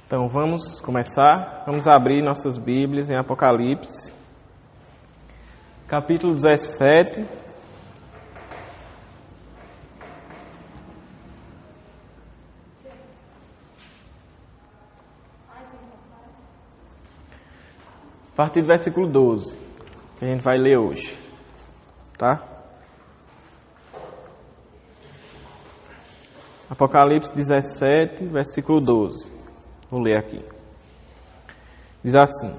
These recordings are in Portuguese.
Então vamos começar, vamos abrir nossas Bíblias em Apocalipse, capítulo 17. A partir do versículo 12, que a gente vai ler hoje, tá? Apocalipse 17, versículo 12. Vou ler aqui. Diz assim: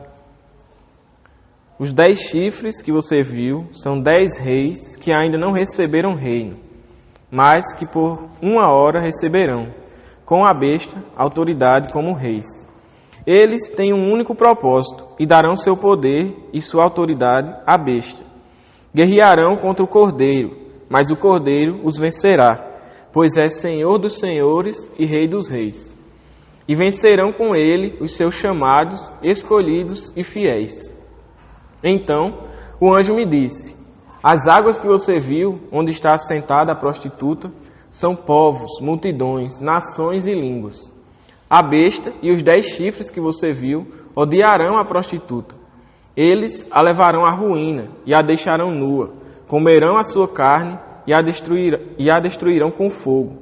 Os 10 chifres que você viu são 10 reis que ainda não receberam reino, mas que por 1 hora receberão, com a besta, autoridade como reis. Eles têm um único propósito e darão seu poder e sua autoridade à besta. Guerrearão contra o Cordeiro, mas o Cordeiro os vencerá, pois é Senhor dos senhores e Rei dos reis. E vencerão com ele os seus chamados, escolhidos e fiéis. Então o anjo me disse: As águas que você viu, onde está assentada a prostituta, são povos, multidões, nações e línguas. A besta e os 10 chifres que você viu odiarão a prostituta. Eles a levarão à ruína e a deixarão nua, comerão a sua carne e a destruirão com fogo.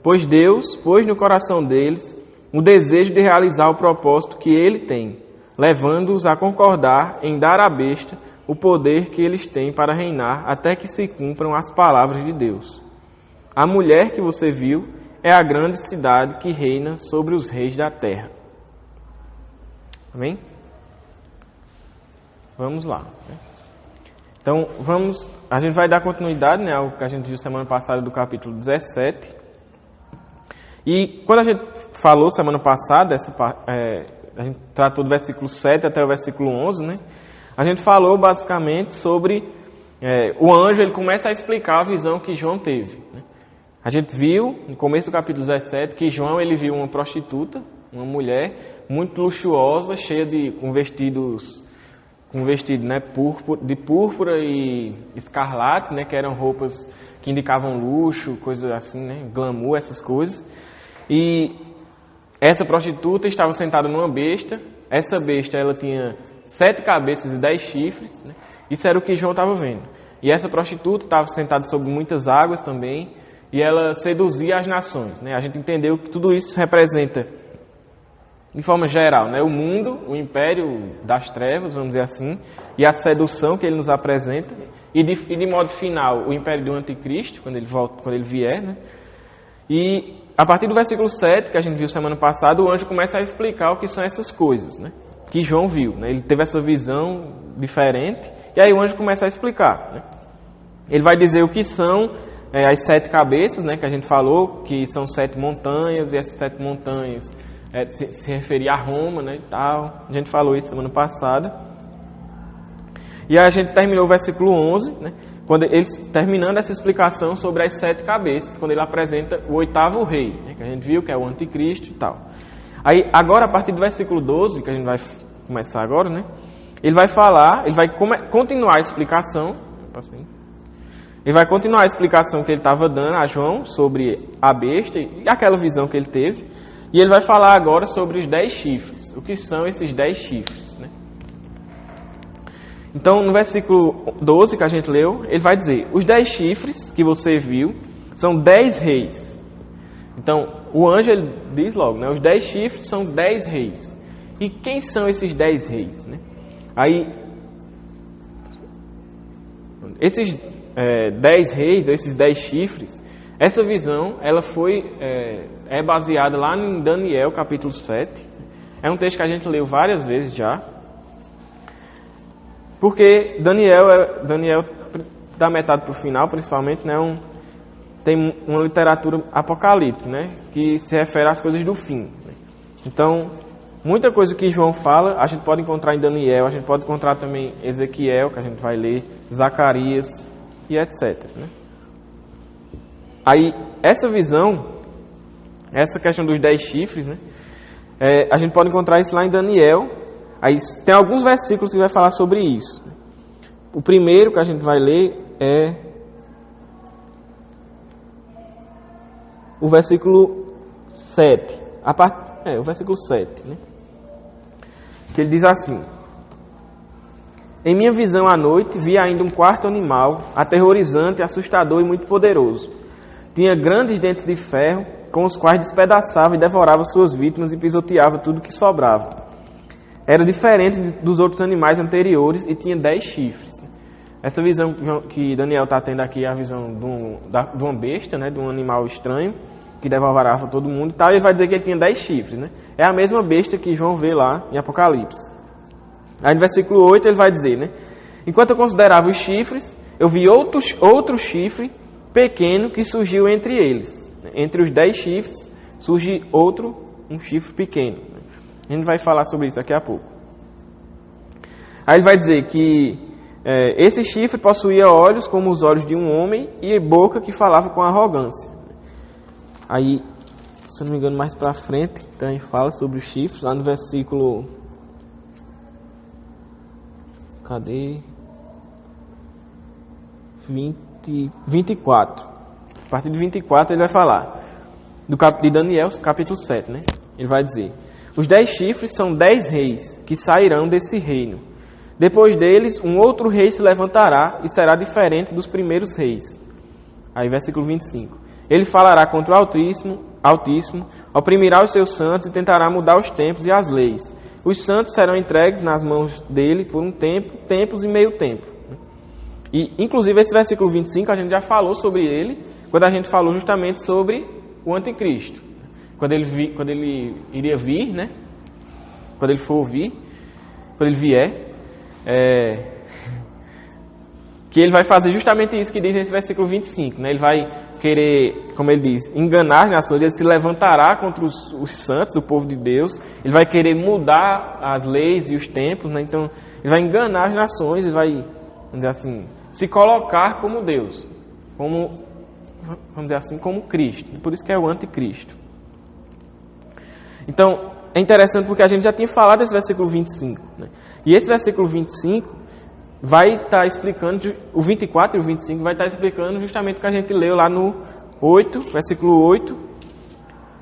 Pois Deus pôs no coração deles o desejo de realizar o propósito que ele tem, levando-os a concordar em dar à besta o poder que eles têm para reinar até que se cumpram as palavras de Deus. A mulher que você viu é a grande cidade que reina sobre os reis da terra. Amém? Vamos lá. Então, a gente vai dar continuidade, né, ao que a gente viu semana passada do capítulo 17. E quando a gente falou semana passada, a gente tratou do versículo 7 até o versículo 11, né? A gente falou basicamente sobre o anjo, ele começa a explicar a visão que João teve, né? A gente viu no começo do capítulo 17 que João ele viu uma prostituta, uma mulher muito luxuosa, cheia com vestido, né, de púrpura e escarlate, né, que eram roupas que indicavam luxo, coisas assim, né, glamour, essas coisas. E essa prostituta estava sentada numa besta. Essa besta ela tinha 7 cabeças e 10 chifres, né? Isso era o que João estava vendo. E essa prostituta estava sentada sobre muitas águas também, e ela seduzia as nações, né? A gente entendeu que tudo isso representa, de forma geral, né, o mundo, o império das trevas, vamos dizer assim, e a sedução que ele nos apresenta, e de modo final, o império do anticristo, quando ele vier, né? E a partir do versículo 7, que a gente viu semana passada, o anjo começa a explicar o que são essas coisas, né, que João viu, né? Ele teve essa visão diferente, e aí o anjo começa a explicar, né? Ele vai dizer o que são as 7 cabeças, né, que a gente falou, que são 7 montanhas, e essas 7 montanhas se referia a Roma, né, e tal. A gente falou isso semana passada. E aí a gente terminou o versículo 11, né, quando ele terminando essa explicação sobre as 7 cabeças, quando ele apresenta o 8º rei, né, que a gente viu que é o anticristo e tal. Aí agora, a partir do versículo 12, que a gente vai começar agora, né, ele vai falar, ele vai continuar a explicação. Ele vai continuar a explicação que ele estava dando a João sobre a besta e aquela visão que ele teve. E ele vai falar agora sobre os 10 chifres. O que são esses 10 chifres, né? Então, no versículo 12 que a gente leu, ele vai dizer: Os 10 chifres que você viu são 10 reis. Então, o anjo ele diz logo, né? Os 10 chifres são 10 reis. E quem são esses 10 reis, né? Aí, esses 10 reis, esses 10 chifres, essa visão, ela foi baseada lá em Daniel, capítulo 7. É um texto que a gente leu várias vezes já. Porque Daniel da metade para o final, principalmente, né, tem uma literatura apocalíptica, né, que se refere às coisas do fim. Então, muita coisa que João fala, a gente pode encontrar em Daniel, a gente pode encontrar também em Ezequiel, que a gente vai ler, Zacarias e etc, né? Aí, essa visão, essa questão dos 10 chifres, né, a gente pode encontrar isso lá em Daniel. Aí tem alguns versículos que vai falar sobre isso. O primeiro que a gente vai ler é o versículo 7. o versículo 7, né? Que ele diz assim: em minha visão à noite, vi ainda um quarto animal, aterrorizante, assustador e muito poderoso. Tinha grandes dentes de ferro, com os quais despedaçava e devorava suas vítimas e pisoteava tudo que sobrava. Era diferente dos outros animais anteriores e tinha 10 chifres. Essa visão que Daniel está tendo aqui é a visão de uma besta, né, de um animal estranho, que devorava todo mundo e tal. Ele vai dizer que ele tinha 10 chifres. Né? É a mesma besta que João vê lá em Apocalipse. Aí no versículo 8 ele vai dizer, né? Enquanto eu considerava os chifres, eu vi outro chifre pequeno que surgiu entre eles. Entre os 10 chifres, surge um chifre pequeno. A gente vai falar sobre isso daqui a pouco. Aí ele vai dizer que esse chifre possuía olhos como os olhos de um homem e boca que falava com arrogância. Aí, se eu não me engano, mais para frente, também fala sobre os chifres, lá no versículo... Cadê? 24. A partir de 24 ele vai falar de Daniel, capítulo 7, né? Ele vai dizer: os 10 chifres são 10 reis que sairão desse reino. Depois deles, um outro rei se levantará e será diferente dos primeiros reis. Aí, versículo 25. Ele falará contra o Altíssimo, oprimirá os seus santos e tentará mudar os tempos e as leis. Os santos serão entregues nas mãos dele por um tempo, tempos e meio tempo. E, inclusive, esse versículo 25, a gente já falou sobre ele, quando a gente falou justamente sobre o anticristo. Quando ele iria vir, né? Quando ele for vir, quando ele vier, que ele vai fazer justamente isso que diz nesse versículo 25, né? Ele vai querer, como ele diz, enganar as nações, ele se levantará contra os santos, o povo de Deus, ele vai querer mudar as leis e os tempos, né? Então ele vai enganar as nações, ele vai, vamos dizer assim, se colocar como Deus, como, vamos dizer assim, como Cristo, por isso que é o anticristo. Então é interessante porque a gente já tinha falado desse versículo 25, né? E esse versículo 25 vai estar explicando, o 24 e o 25 vai estar explicando justamente o que a gente leu lá no 8, versículo 8,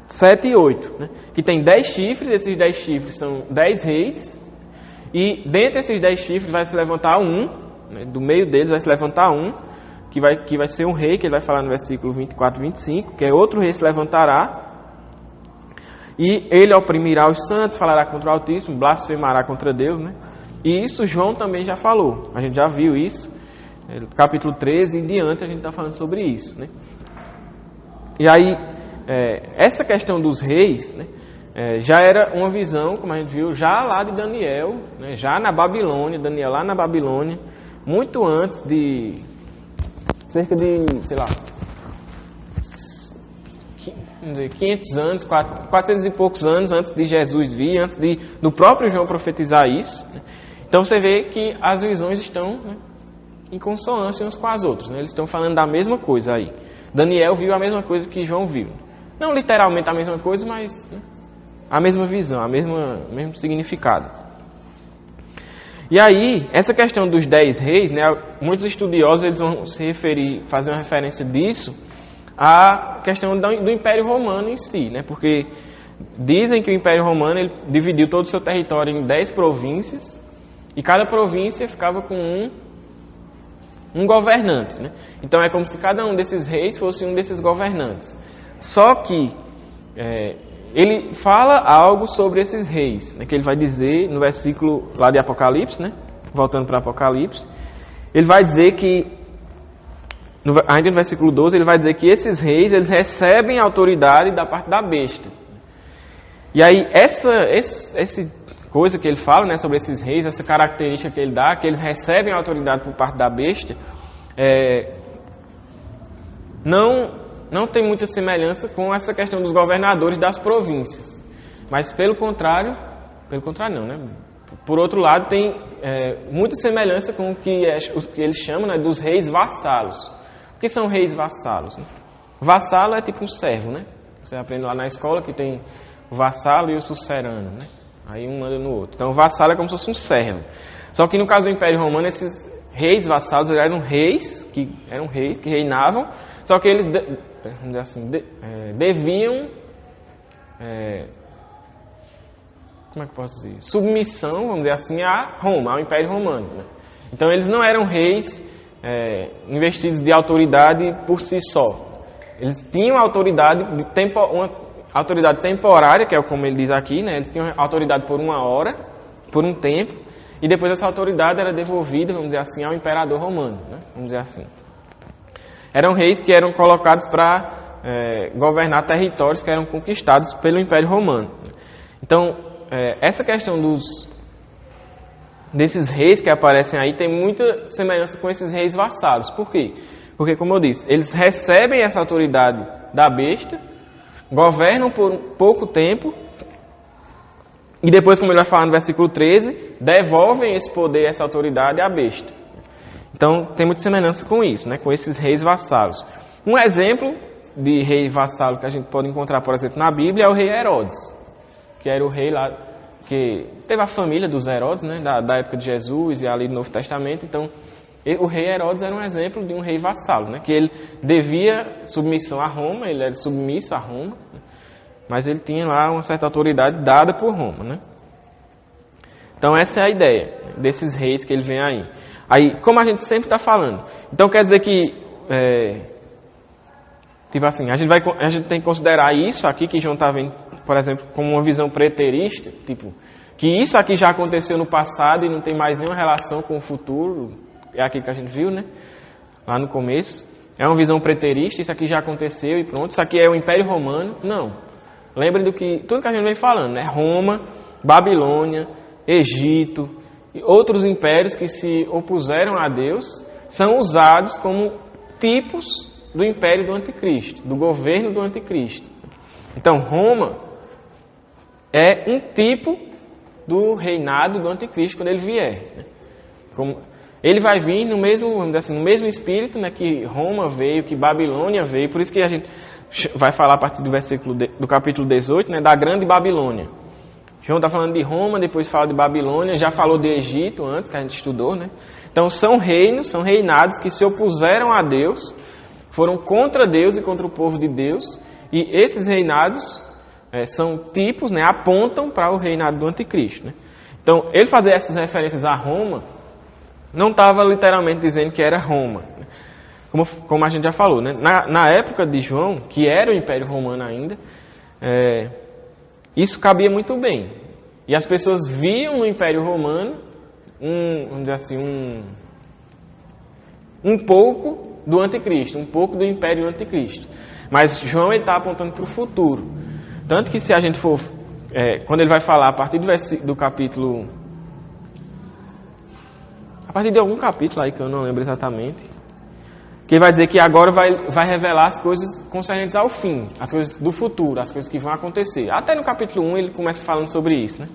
7 e 8, né? Que tem 10 chifres, esses 10 chifres são 10 reis, e dentre esses 10 chifres vai se levantar um, né? Do meio deles vai se levantar um, que vai ser um rei, que ele vai falar no versículo 24 e 25, que é outro rei se levantará, e ele oprimirá os santos, falará contra o Altíssimo, blasfemará contra Deus, né? E isso João também já falou, a gente já viu isso, capítulo 13 e diante a gente está falando sobre isso, né? E aí, essa questão dos reis, né, já era uma visão, como a gente viu, já lá de Daniel, né, já na Babilônia, Daniel lá na Babilônia, muito antes de, cerca de, sei lá, 500 anos, 400 e poucos anos antes de Jesus vir, antes do próprio João profetizar isso, né? Então você vê que as visões estão, né, em consonância umas com as outras, né? Eles estão falando da mesma coisa aí. Daniel viu a mesma coisa que João viu. Não literalmente a mesma coisa, mas, né, a mesma visão, o mesmo significado. E aí, essa questão dos 10 reis, né, muitos estudiosos eles vão fazer uma referência disso à questão do Império Romano em si, né? Porque dizem que o Império Romano ele dividiu todo o seu território em 10 províncias, e cada província ficava com um governante, né? Então é como se cada um desses reis fosse um desses governantes. Só que ele fala algo sobre esses reis, né, que ele vai dizer no versículo lá de Apocalipse, né? Voltando para Apocalipse, ele vai dizer que, ainda no versículo 12, ele vai dizer que esses reis eles recebem autoridade da parte da besta. E aí essa coisa que ele fala, né, sobre esses reis, essa característica que ele dá, que eles recebem autoridade por parte da besta, não tem muita semelhança com essa questão dos governadores das províncias. Mas pelo contrário não, né? Por outro lado, tem muita semelhança com o que eles chamam, né, dos reis vassalos. O que são reis vassalos? Né? Vassalo é tipo um servo, né? Você aprende lá na escola que tem o vassalo e o sucerano, né? Aí um manda no outro. Então o vassalo é como se fosse um servo. Só que no caso do Império Romano, esses reis vassalos eram reis que reinavam, só que eles, vamos dizer assim, deviam como é que eu posso dizer? Submissão, vamos dizer assim, a Roma, ao Império Romano. Né? Então eles não eram reis investidos de autoridade por si só. Eles tinham autoridade uma autoridade temporária, que é como ele diz aqui, né? Eles tinham autoridade por uma hora, por um tempo, e depois essa autoridade era devolvida, vamos dizer assim, ao imperador romano, né? Vamos dizer assim. Eram reis que eram colocados para governar territórios que eram conquistados pelo Império Romano. Então, essa questão desses reis que aparecem aí tem muita semelhança com esses reis vassalos. Por quê? Porque, como eu disse, eles recebem essa autoridade da besta, governam por pouco tempo, e depois, como ele vai falar no versículo 13, devolvem esse poder, essa autoridade à besta. Então, tem muita semelhança com isso, né? Com esses reis vassalos. Um exemplo de rei vassalo que a gente pode encontrar, por exemplo, na Bíblia é o rei Herodes, que era o rei lá, que teve a família dos Herodes, né? Da época de Jesus e ali no Novo Testamento. Então, o rei Herodes era um exemplo de um rei vassalo, né? Que ele devia submissão a Roma, ele era submisso a Roma, mas ele tinha lá uma certa autoridade dada por Roma, né? Então essa é a ideia desses reis que ele vem aí. Aí, como a gente sempre está falando, então quer dizer que, tipo assim, a gente tem que considerar isso aqui que João está vendo, por exemplo, como uma visão preterista, tipo, que isso aqui já aconteceu no passado e não tem mais nenhuma relação com o futuro, é aquilo que a gente viu, né? Lá no começo. É uma visão preterista, isso aqui já aconteceu e pronto, isso aqui é o Império Romano. Não. Lembre do que tudo que a gente vem falando, né? Roma, Babilônia, Egito e outros impérios que se opuseram a Deus são usados como tipos do império do anticristo, do governo do anticristo. Então, Roma é um tipo do reinado do anticristo quando ele vier. Ele vai vir no mesmo, vamos dizer assim, no mesmo espírito, né, que Roma veio, que Babilônia veio. Por isso que a gente vai falar a partir do versículo do capítulo 18, né, da grande Babilônia. João está falando de Roma, depois fala de Babilônia, já falou de Egito antes, que a gente estudou, né? Então são reinos, são reinados que se opuseram a Deus, foram contra Deus e contra o povo de Deus, e esses reinados são tipos, né, apontam para o reinado do anticristo, né? Então ele fazer essas referências a Roma não estava literalmente dizendo que era Roma, como a gente já falou, né? Na época de João, que era o Império Romano ainda, isso cabia muito bem. E as pessoas viam no Império Romano, vamos dizer assim, um pouco do anticristo, um pouco do Império Anticristo. Mas João está apontando para o futuro. Tanto que se a gente for, quando ele vai falar a partir do capítulo... A partir de algum capítulo aí que eu não lembro exatamente, que ele vai dizer que agora vai revelar as coisas concernentes ao fim, as coisas do futuro, as coisas que vão acontecer. Até no capítulo 1 ele começa falando sobre isso, né?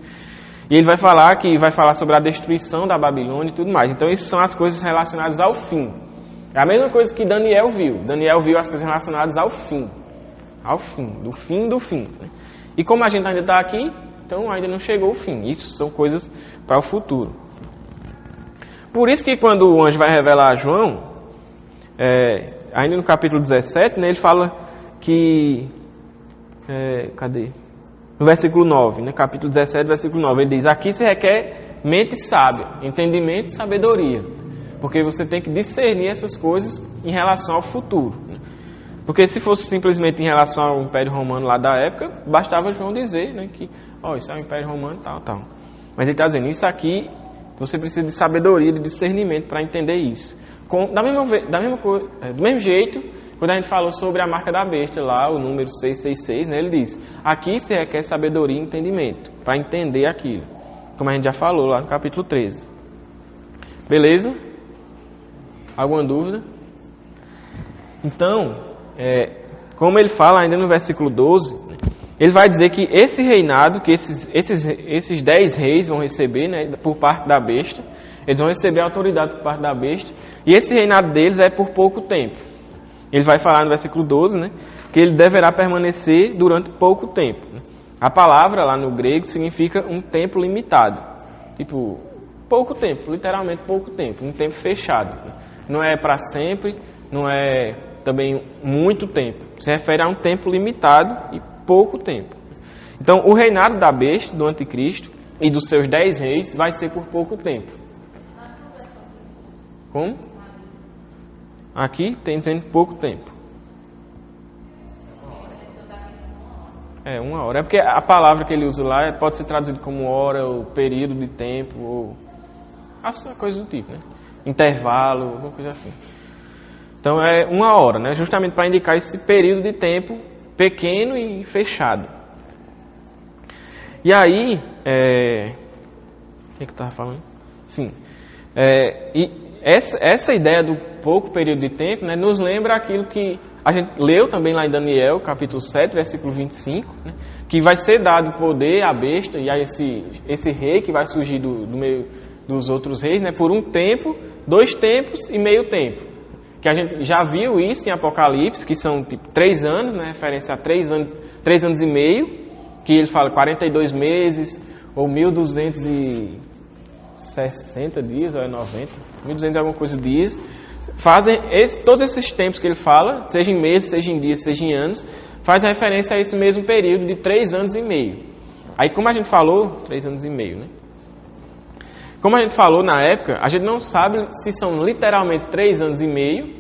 E ele vai falar sobre a destruição da Babilônia e tudo mais. Então isso são as coisas relacionadas ao fim. É a mesma coisa que Daniel viu. Daniel viu as coisas relacionadas ao fim. Ao fim, do fim do fim, né? E como a gente ainda está aqui, então ainda não chegou o fim. Isso são coisas para o futuro. Por isso que quando o anjo vai revelar a João, ainda no capítulo 17, né, ele fala que... cadê? No versículo 9, né, capítulo 17, versículo 9, ele diz: aqui se requer mente sábia, entendimento e sabedoria, porque você tem que discernir essas coisas em relação ao futuro. Porque se fosse simplesmente em relação ao Império Romano lá da época, bastava João dizer, né, que isso é o Império Romano, tal. Mas ele está dizendo, isso aqui... Você precisa de sabedoria, de discernimento para entender isso. Do mesmo jeito, quando a gente falou sobre a marca da besta lá, o número 666, né, ele diz, aqui se requer sabedoria e entendimento para entender aquilo. Como a gente já falou lá no capítulo 13. Beleza? Alguma dúvida? Então, como ele fala ainda no versículo 12... Ele vai dizer que esse reinado, que esses 10 reis vão receber, né, por parte da besta, eles vão receber a autoridade por parte da besta, e esse reinado deles é por pouco tempo. Ele vai falar no versículo 12, né, que ele deverá permanecer durante pouco tempo. A palavra lá no grego significa um tempo limitado. Tipo, pouco tempo, literalmente pouco tempo, um tempo fechado. Não é para sempre, não é também muito tempo. Se refere a um tempo limitado e pouco tempo. Então, o reinado da besta, do anticristo, e dos seus 10 reis, vai ser por pouco tempo. Como? Aqui tem dizendo pouco tempo. É, 1 hora. É porque a palavra que ele usa lá pode ser traduzida como hora, ou período de tempo, ou coisa do tipo, né? Intervalo, alguma coisa assim. Então é 1 hora, né? Justamente para indicar esse período de tempo pequeno e fechado. E aí, o que eu estava falando? Sim. E essa ideia do pouco período de tempo, né, nos lembra aquilo que a gente leu também lá em Daniel, capítulo 7, versículo 25, né, que vai ser dado poder à besta e a esse rei que vai surgir do meio dos outros reis, né, por um tempo, 2 tempos e meio tempo. Que a gente já viu isso em Apocalipse, que são tipo 3 anos, né, referência a 3 anos e meio, que ele fala 42 meses, ou 1260 dias, ou é 90, 1200 e alguma coisa dias, fazem todos esses tempos que ele fala, seja em meses, seja em dias, seja em anos, fazem referência a esse mesmo período de 3 anos e meio. Aí, como a gente falou, 3 anos e meio, né? Como a gente falou na época, a gente não sabe se são literalmente 3 anos e meio,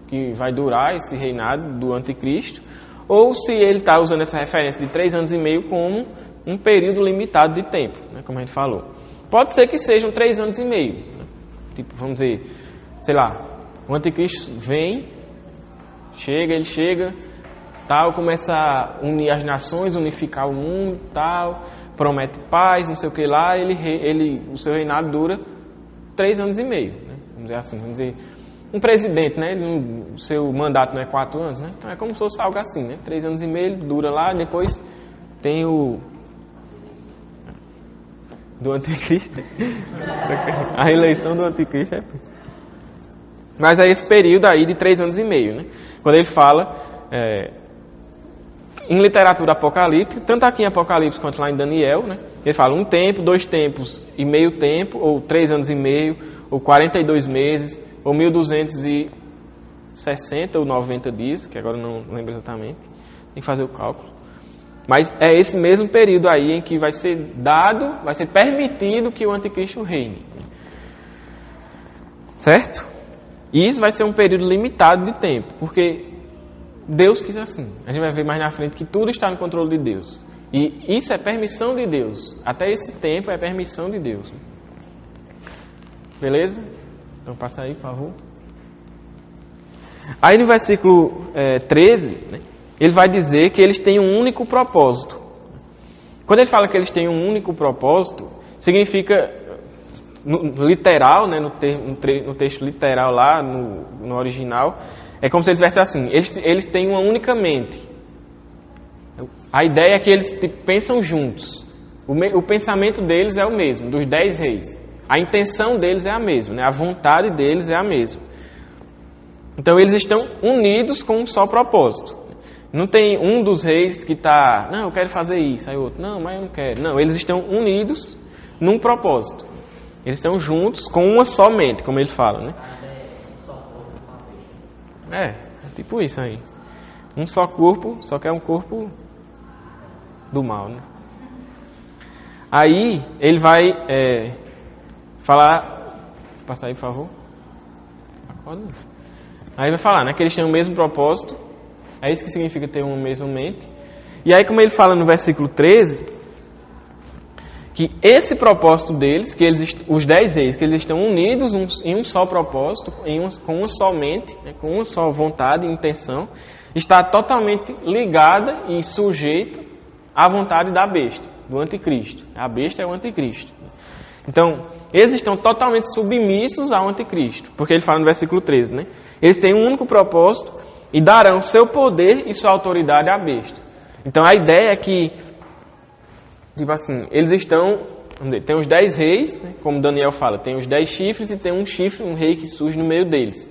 que vai durar esse reinado do anticristo, ou se ele está usando essa referência de 3 anos e meio como um período limitado de tempo, né, como a gente falou. Pode ser que sejam 3 anos e meio. Né? Tipo, vamos dizer, sei lá, o anticristo vem, ele chega, tal, começa a unir as nações, unificar o mundo, tal, promete paz, não sei o que lá, o seu reinado dura 3 anos e meio. Né? Vamos dizer assim, vamos dizer... Um presidente, né? O seu mandato não é 4 anos, né? Então é como se fosse algo assim, né? 3 anos e meio, ele dura lá, depois tem do anticristo. A eleição do anticristo é... Mas é esse período aí de 3 anos e meio, né? Quando ele fala em literatura apocalíptica, tanto aqui em Apocalipse quanto lá em Daniel, né? Ele fala 1 tempo, 2 tempos e meio tempo, ou 3 anos e meio, ou 42 meses, ou 1260 ou 90 dias, que agora não lembro exatamente, tem que fazer o cálculo. Mas é esse mesmo período aí em que vai ser permitido que o anticristo reine. Certo? E isso vai ser um período limitado de tempo, porque Deus quis assim. A gente vai ver mais na frente que tudo está no controle de Deus. E isso é permissão de Deus. Até esse tempo é permissão de Deus. Beleza? Então passa aí, por favor. Aí no versículo 13, né, ele vai dizer que eles têm um único propósito. Quando ele fala que eles têm um único propósito, significa, literal, né, no texto literal lá, no original, é como se ele tivesse assim, eles têm uma única mente. A ideia é que eles pensam juntos. O pensamento deles é o mesmo, dos 10 reis. A intenção deles é a mesma, né? A vontade deles é a mesma. Então eles estão unidos com um só propósito. Não tem um dos reis que está, não, eu quero fazer isso, aí o outro, não, mas eu não quero. Não, eles estão unidos num propósito. Eles estão juntos com uma só mente, como ele fala, né? É tipo isso aí. Um só corpo, só que é um corpo do mal, né? Aí ele vai falar... Passa aí, por favor. Acorda. Aí vai falar, né, que eles têm o mesmo propósito. É isso que significa ter uma mesma mente. E aí, como ele fala no versículo 13, que esse propósito deles, que os 10 reis, que eles estão unidos em um só propósito, com uma só mente, né, com uma só vontade e intenção, está totalmente ligada e sujeita à vontade da besta, do anticristo. A besta é o anticristo. Então, eles estão totalmente submissos ao anticristo, porque ele fala no versículo 13, né? Eles têm um único propósito e darão seu poder e sua autoridade à besta. Então, a ideia é que, tipo assim, eles estão, tem os 10 reis, né? Como Daniel fala, tem os 10 chifres e tem um chifre, um rei que surge no meio deles.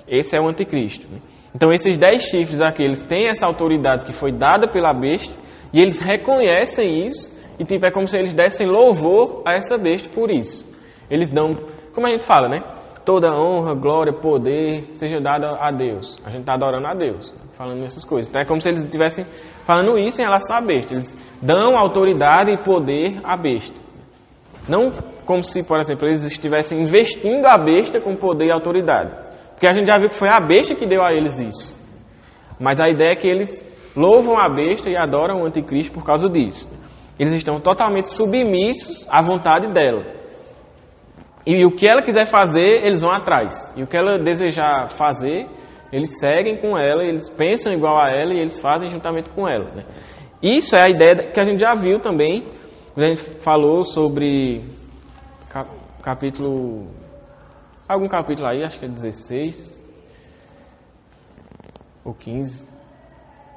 Esse é o anticristo, né? Então, esses 10 chifres aqui, eles têm essa autoridade que foi dada pela besta e eles reconhecem isso. E tipo, é como se eles dessem louvor a essa besta por isso. Eles dão, como a gente fala, né? Toda honra, glória, poder seja dada a Deus. A gente está adorando a Deus, falando essas coisas. Então é como se eles estivessem falando isso em relação à besta. Eles dão autoridade e poder à besta. Não como se, por exemplo, eles estivessem investindo a besta com poder e autoridade. Porque a gente já viu que foi a besta que deu a eles isso. Mas a ideia é que eles louvam a besta e adoram o anticristo por causa disso. Eles estão totalmente submissos à vontade dela. E o que ela quiser fazer, eles vão atrás. E o que ela desejar fazer, eles seguem com ela, eles pensam igual a ela e eles fazem juntamente com ela. Né? Isso é a ideia que a gente já viu também. A gente falou sobre capítulo... Algum capítulo aí, acho que é 16 ou 15.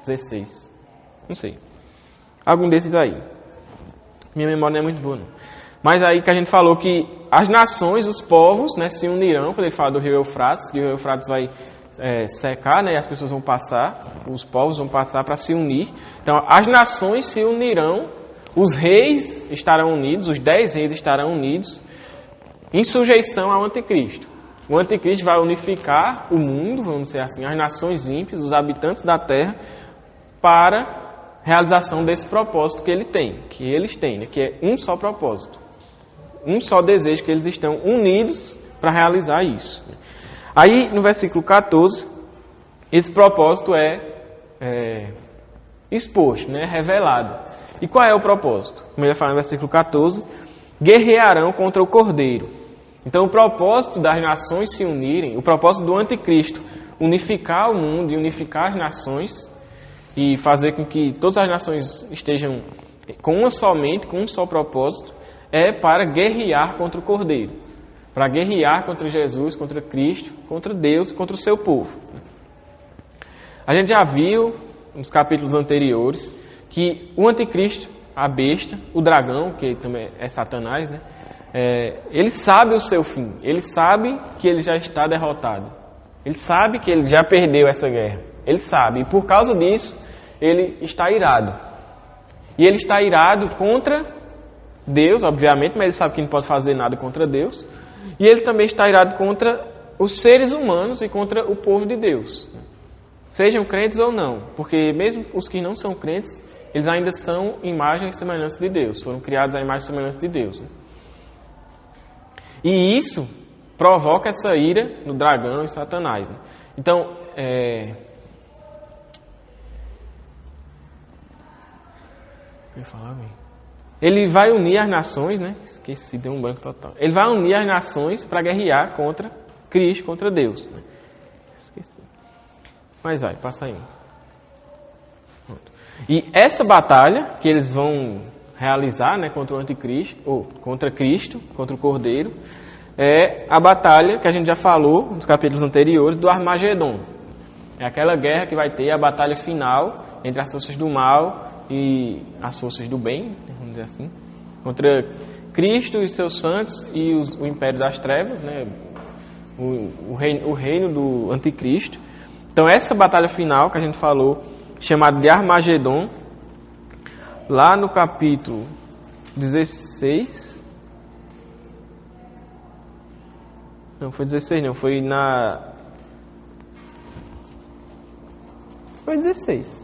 16. Não sei. Algum desses aí. Minha memória não é muito boa, não. Mas aí que a gente falou que as nações, os povos, né, se unirão, quando ele fala do rio Eufrates, que o rio Eufrates vai secar, né, e as pessoas vão passar, os povos vão passar para se unir. Então, as nações se unirão, os reis estarão unidos, os 10 reis estarão unidos, em sujeição ao anticristo. O anticristo vai unificar o mundo, vamos dizer assim, as nações ímpias, os habitantes da terra, para realização desse propósito que ele tem, que eles têm, né, que é um só propósito. Um só desejo, que eles estão unidos para realizar isso. Aí, no versículo 14, esse propósito é exposto, né, revelado. E qual é o propósito? Como ele fala no versículo 14, guerrearão contra o Cordeiro. Então, o propósito das nações se unirem, o propósito do anticristo, unificar o mundo e unificar as nações e fazer com que todas as nações estejam com uma só mente, com um só propósito, é para guerrear contra o Cordeiro, para guerrear contra Jesus, contra Cristo, contra Deus, contra o seu povo. A gente já viu nos capítulos anteriores que o anticristo, a besta, o dragão, que também é Satanás, né? Ele sabe o seu fim, ele sabe que ele já está derrotado, ele sabe que ele já perdeu essa guerra, ele sabe, e por causa disso ele está irado. E ele está irado contra Deus, obviamente, mas ele sabe que não pode fazer nada contra Deus. E ele também está irado contra os seres humanos e contra o povo de Deus. Sejam crentes ou não, porque mesmo os que não são crentes, eles ainda são imagem e semelhança de Deus, foram criados à imagem e semelhança de Deus. E isso provoca essa ira no dragão e Satanás. Então, ele vai unir as nações, né? Esqueci, deu um branco total. Ele vai unir as nações para guerrear contra Cristo, contra Deus. Né? Esqueci. Mas vai, passa aí. E essa batalha que eles vão realizar, né, contra o anticristo, ou contra Cristo, contra o Cordeiro, é a batalha que a gente já falou nos capítulos anteriores do Armagedon. É aquela guerra que vai ter a batalha final entre as forças do mal e as forças do bem, vamos dizer assim, contra Cristo e seus santos e o império das trevas, né, o reino do anticristo. Então essa batalha final que a gente falou, chamada de Armagedon, lá no capítulo 16, não foi 16 não, foi 16.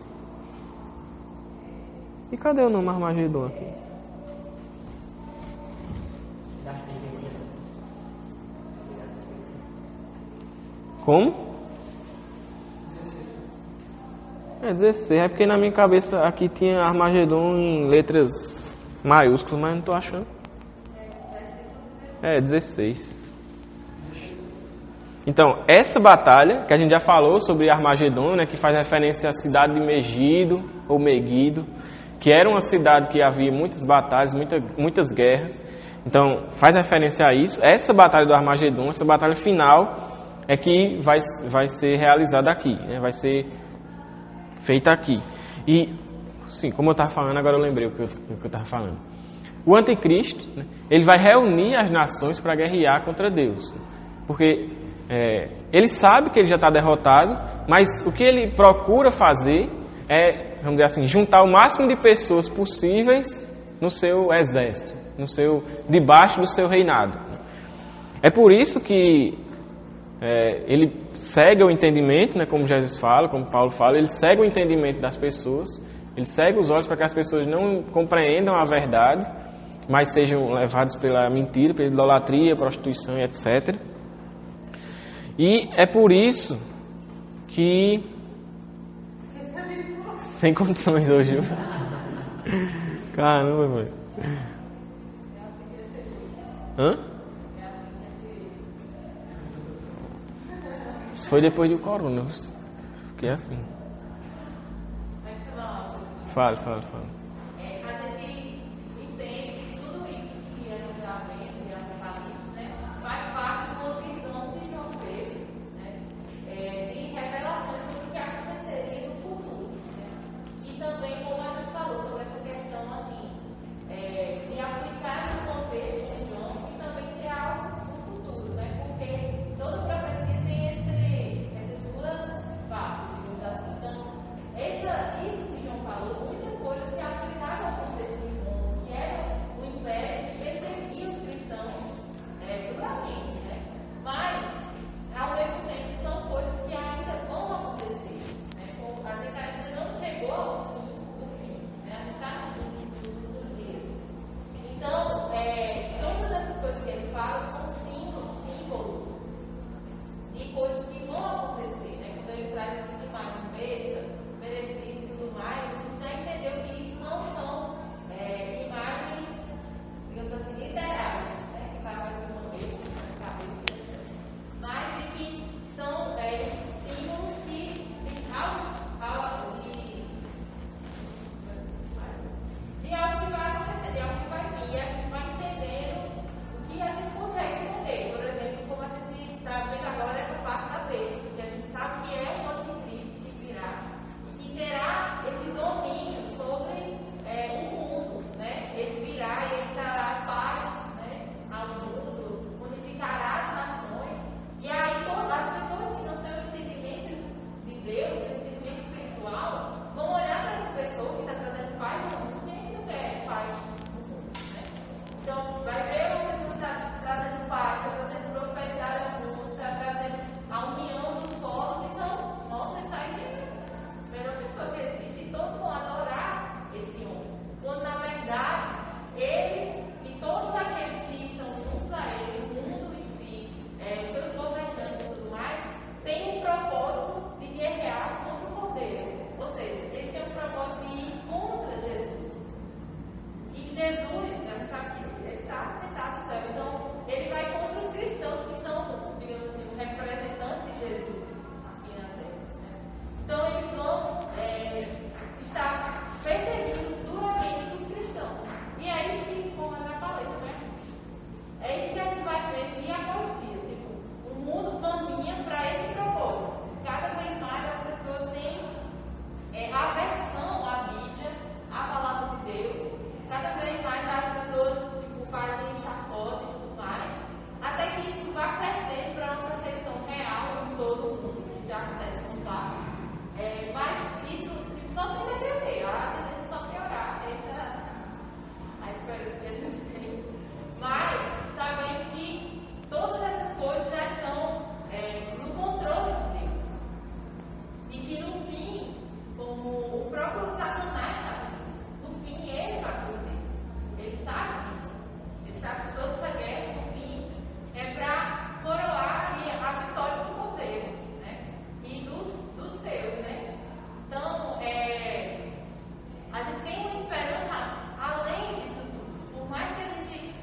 E cadê o nome Armagedon aqui? Como? 16. É porque na minha cabeça aqui tinha Armagedon em letras maiúsculas, mas não estou achando. 16. Então, essa batalha, que a gente já falou sobre Armagedon, né, que faz referência à cidade de Megido, ou Megido, que era uma cidade que havia muitas batalhas, muitas guerras. Então, faz referência a isso. Essa batalha do Armagedon, essa batalha final, é que vai ser realizada aqui, né, vai ser feita aqui. E, sim, como eu estava falando, agora eu lembrei o que eu estava falando. O anticristo, né, ele vai reunir as nações para guerrear contra Deus. Porque ele sabe que ele já está derrotado, mas o que ele procura fazer é, vamos dizer assim, juntar o máximo de pessoas possíveis no seu exército, debaixo do seu reinado. É por isso que ele segue o entendimento, né, como Jesus fala, como Paulo fala, ele segue o entendimento das pessoas Ele cega os olhos para que as pessoas não compreendam a verdade, mas sejam levados pela mentira, pela idolatria, prostituição e etc. E é por isso que... Sem condições hoje. Caramba, velho. Hã? Isso foi depois do corona. Fiquei assim. Fala. A gente entende que tudo isso que a gente está vendo em Apocalipse, né, faz parte de uma visão que João teve, né, de revelações sobre o que aconteceria no futuro. Né, e também, como a gente falou, sobre essa questão assim, de aplicar no contexto de João e também ser algo no futuro, né, porque toda profecia tem essas duas partes, digamos assim. Então, isso que João falou, muita coisa se aplicava ao contexto de João, que era o império que perseguia os cristãos duramente, né? Mas, ao mesmo tempo, são coisas que ainda vão acontecer. Né? A gente ainda não chegou ao fim do fim, né? A gente está no fim dos dias. Então, todas essas coisas que ele fala são símbolos de coisas que vão acontecer. Né? Quando ele traz essas imagens bestas, meretriz e tudo mais, a gente já entendeu que isso não são imagens, digamos assim, literais, né? Que vai aparecer uma vez na cabeça, mas de que são símbolos de algo que vai acontecer, de algo que vai vir, e a gente vai entendendo o que a gente consegue entender. Por exemplo, como a gente está vendo agora essa parte da besta, que a gente sabe que é o anticristo que virá, que terá esse domínio sobre o mundo, né? Ele virá e ele trará paz, né, ao mundo, unificará as nações, e aí todas as pessoas que não têm o entendimento de Deus, o entendimento espiritual, vão olhar para essa pessoa que está trazendo paz ao mundo e ele não quer paz no mundo, né? Então, vai ver uma pessoa que está trazendo paz, está trazendo prosperidade ao mundo, está trazendo a união dos povos, então, nossa, isso aí é uma pessoa que existe e todos vão adorar esse homem. Quando, na verdade, ele e todos aqueles que estão juntos a ele, o mundo em si, os seus governantes e tudo mais, têm um propósito de guerrear contra o Cordeiro. Ou seja, eles têm um propósito de ir contra Jesus. E Jesus, a gente sabe que ele está sentado no céu, então ele vai contra os cristãos que são, digamos assim, representantes de Jesus aqui na terra. Então, eles vão estar perseguindo duramente os cristãos. E é isso que, como eu já falei, né? É isso que a gente vai ver dia após dia. Tipo, o mundo caminha para esse propósito. Cada vez mais as pessoas têm aversão à Bíblia, à palavra de Deus. Cada vez mais as pessoas fazem chacota e tudo mais. Até que isso vá crescendo para uma percepção real em todo o mundo, que já acontece no fato. Mas isso só tem a crescer, a tendência só piorar, essa a esperança que a gente tem. Mas sabendo que todas essas coisas já estão no controle de Deus. E que no fim, como o próprio Satanás sabe disso, no fim ele vai perder. Ele sabe disso. Ele sabe que toda essa guerra, no fim, é para coroar a vitória do Cordeiro, né? E dos seus, né? Então, a gente tem uma esperança além disso tudo. Por mais que a gente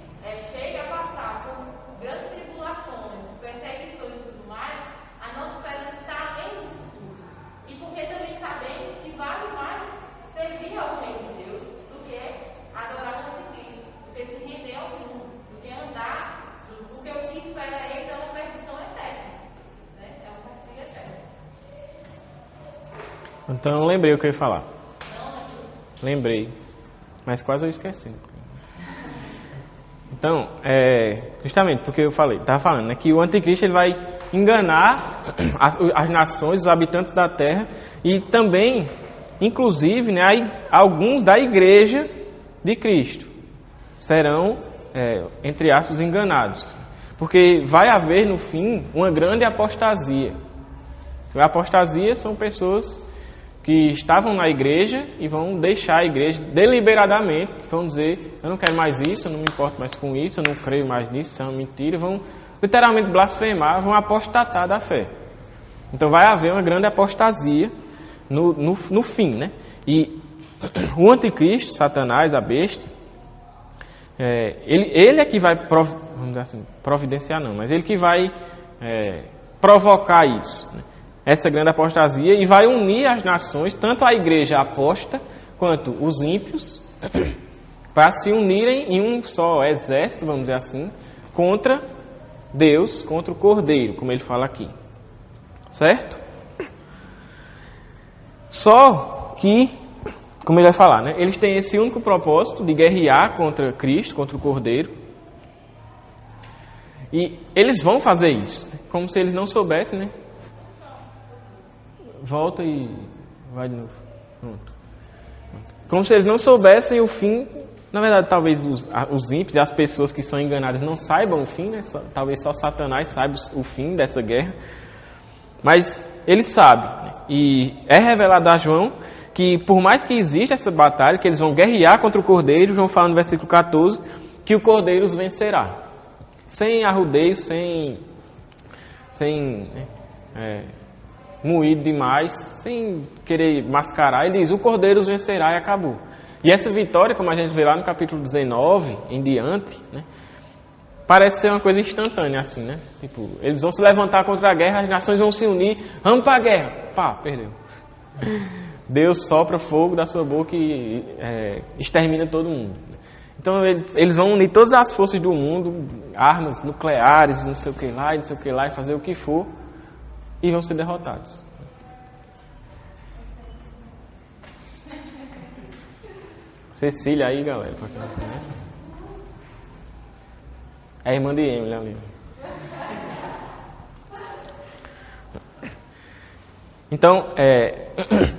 chegue a passar por grandes tribulações, perseguições e tudo mais, a nossa esperança está além disso tudo. E porque também sabemos que vale mais servir ao Reino de Deus do que adorar o Anticristo, do que se render ao mundo, do que andar, porque o que espera eles é uma perdição eterna, né? É um castigo eterno. Então eu lembrei o que eu ia falar. Lembrei, mas quase eu esqueci. Então, justamente porque eu estava falando, né, que o anticristo ele vai enganar as nações, os habitantes da terra e também, inclusive, né, alguns da igreja de Cristo serão, entre aspas, enganados. Porque vai haver, no fim, uma grande apostasia. A apostasia são pessoas que estavam na igreja e vão deixar a igreja deliberadamente, vão dizer, eu não quero mais isso, eu não me importo mais com isso, eu não creio mais nisso, isso é uma mentira, vão literalmente blasfemar, vão apostatar da fé. Então vai haver uma grande apostasia no fim, né? E o anticristo, Satanás, a besta, ele é que vai, vamos dizer assim, providenciar não, mas ele que vai provocar isso, né? Essa grande apostasia, e vai unir as nações, tanto a igreja aposta quanto os ímpios, para se unirem em um só exército, vamos dizer assim, contra Deus, contra o Cordeiro, como ele fala aqui. Certo? Só que, como ele vai falar, né? Eles têm esse único propósito de guerrear contra Cristo, contra o Cordeiro. E eles vão fazer isso, como se eles não soubessem, né? Volta e vai de novo. Pronto. Como se eles não soubessem o fim. Na verdade, talvez os ímpios e as pessoas que são enganadas não saibam o fim, né? Talvez só Satanás saiba o fim dessa guerra. Mas ele sabe. Né? E é revelado a João que, por mais que exista essa batalha, que eles vão guerrear contra o Cordeiro, João fala no versículo 14, que o Cordeiro os vencerá. Sem arrudeio, sem moído demais, sem querer mascarar, ele diz, o Cordeiro os vencerá e acabou. E essa vitória, como a gente vê lá no capítulo 19, em diante, né, parece ser uma coisa instantânea assim, né? Tipo, eles vão se levantar contra a guerra, as nações vão se unir, vamos para a guerra. Pá, perdeu. Deus sopra fogo da sua boca e extermina todo mundo. Então eles vão unir todas as forças do mundo, armas nucleares, não sei o que lá, não sei o que lá, e fazer o que for, e vão ser derrotados. Cecília aí, galera, pra quem não conhece. É a irmã de Emily ali. Então,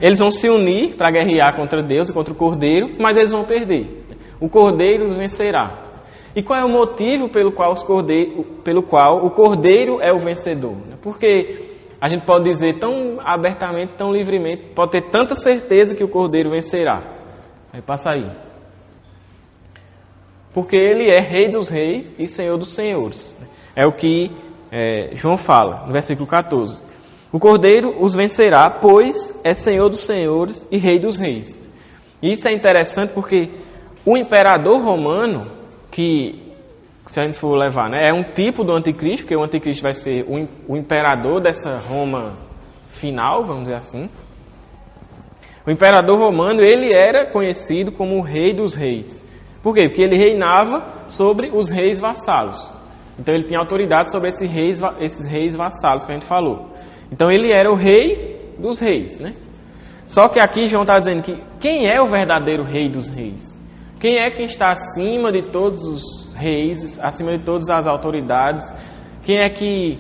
eles vão se unir para guerrear contra Deus e contra o Cordeiro, mas eles vão perder. O Cordeiro os vencerá. E qual é o motivo pelo qual o Cordeiro é o vencedor? Porque a gente pode dizer tão abertamente, tão livremente, pode ter tanta certeza que o Cordeiro vencerá. Aí passa aí. Porque ele é Rei dos Reis e Senhor dos Senhores. É o que João fala, no versículo 14. O Cordeiro os vencerá, pois é Senhor dos Senhores e Rei dos Reis. E isso é interessante porque o imperador romano, que se a gente for levar, né, é um tipo do anticristo, porque o anticristo vai ser o imperador dessa Roma final, vamos dizer assim. O imperador romano, ele era conhecido como o Rei dos Reis. Por quê? Porque ele reinava sobre os reis vassalos. Então ele tinha autoridade sobre esses reis vassalos que a gente falou. Então ele era o Rei dos Reis, né? Só que aqui João está dizendo que quem é o verdadeiro Rei dos Reis? Quem é que está acima de todos os reis, acima de todas as autoridades? Quem é que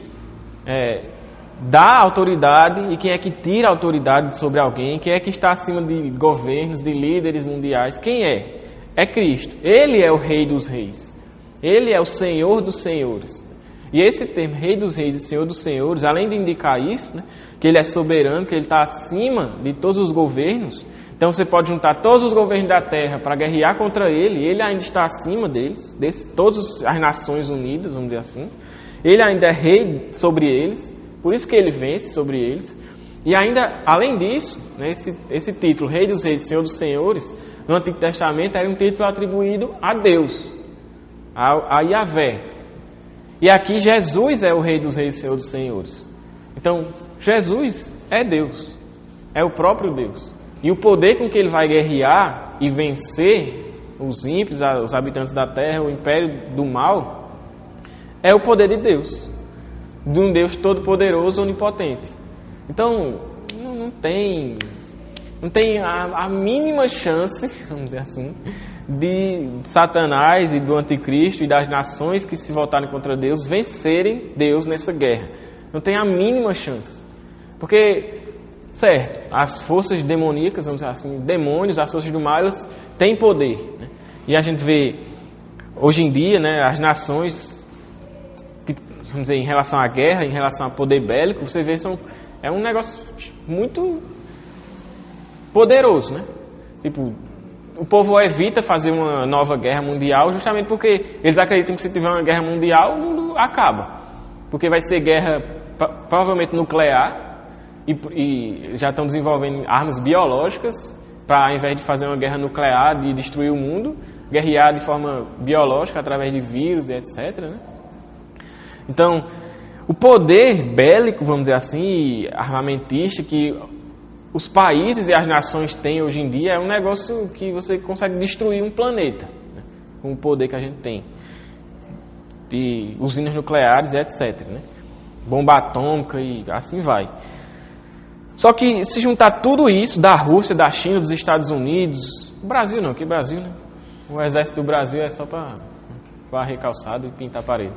dá autoridade e quem é que tira autoridade sobre alguém? Quem é que está acima de governos, de líderes mundiais? Quem é? É Cristo. Ele é o Rei dos Reis. Ele é o Senhor dos Senhores. E esse termo Rei dos Reis e Senhor dos Senhores, além de indicar isso, né, que ele é soberano, que ele está acima de todos os governos, então você pode juntar todos os governos da terra para guerrear contra ele, ele ainda está acima deles, todas as nações unidas, vamos dizer assim. Ele ainda é rei sobre eles, por isso que ele vence sobre eles. E ainda, além disso, né, esse título, Rei dos Reis, Senhor dos Senhores, no Antigo Testamento era um título atribuído a Deus, a Yahvé. E aqui Jesus é o Rei dos Reis, Senhor dos Senhores. Então, Jesus é Deus, é o próprio Deus. E o poder com que ele vai guerrear e vencer os ímpios, os habitantes da terra, o império do mal, é o poder de Deus, de um Deus todo-poderoso, onipotente. Então, não tem a mínima chance, vamos dizer assim, de Satanás e do anticristo e das nações que se voltarem contra Deus vencerem Deus nessa guerra. Não tem a mínima chance. Porque, certo, as forças demoníacas, vamos dizer assim, demônios, as forças do mal, elas têm poder. Né? E a gente vê, hoje em dia, né, as nações, tipo, vamos dizer, em relação à guerra, em relação ao poder bélico, você vê, é um negócio muito poderoso, né? Tipo, o povo evita fazer uma nova guerra mundial justamente porque eles acreditam que se tiver uma guerra mundial, o mundo acaba. Porque vai ser guerra provavelmente nuclear e já estão desenvolvendo armas biológicas para, ao invés de fazer uma guerra nuclear, de destruir o mundo, guerrear de forma biológica através de vírus e etc. Né? Então, o poder bélico, vamos dizer assim, armamentista que os países e as nações têm hoje em dia é um negócio que você consegue destruir um planeta, né? Com o poder que a gente tem. De usinas nucleares e etc. Né? Bomba atômica e assim vai. Só que se juntar tudo isso, da Rússia, da China, dos Estados Unidos, o Brasil não, que Brasil, né? O exército do Brasil é só para varrer calçado e pintar parede.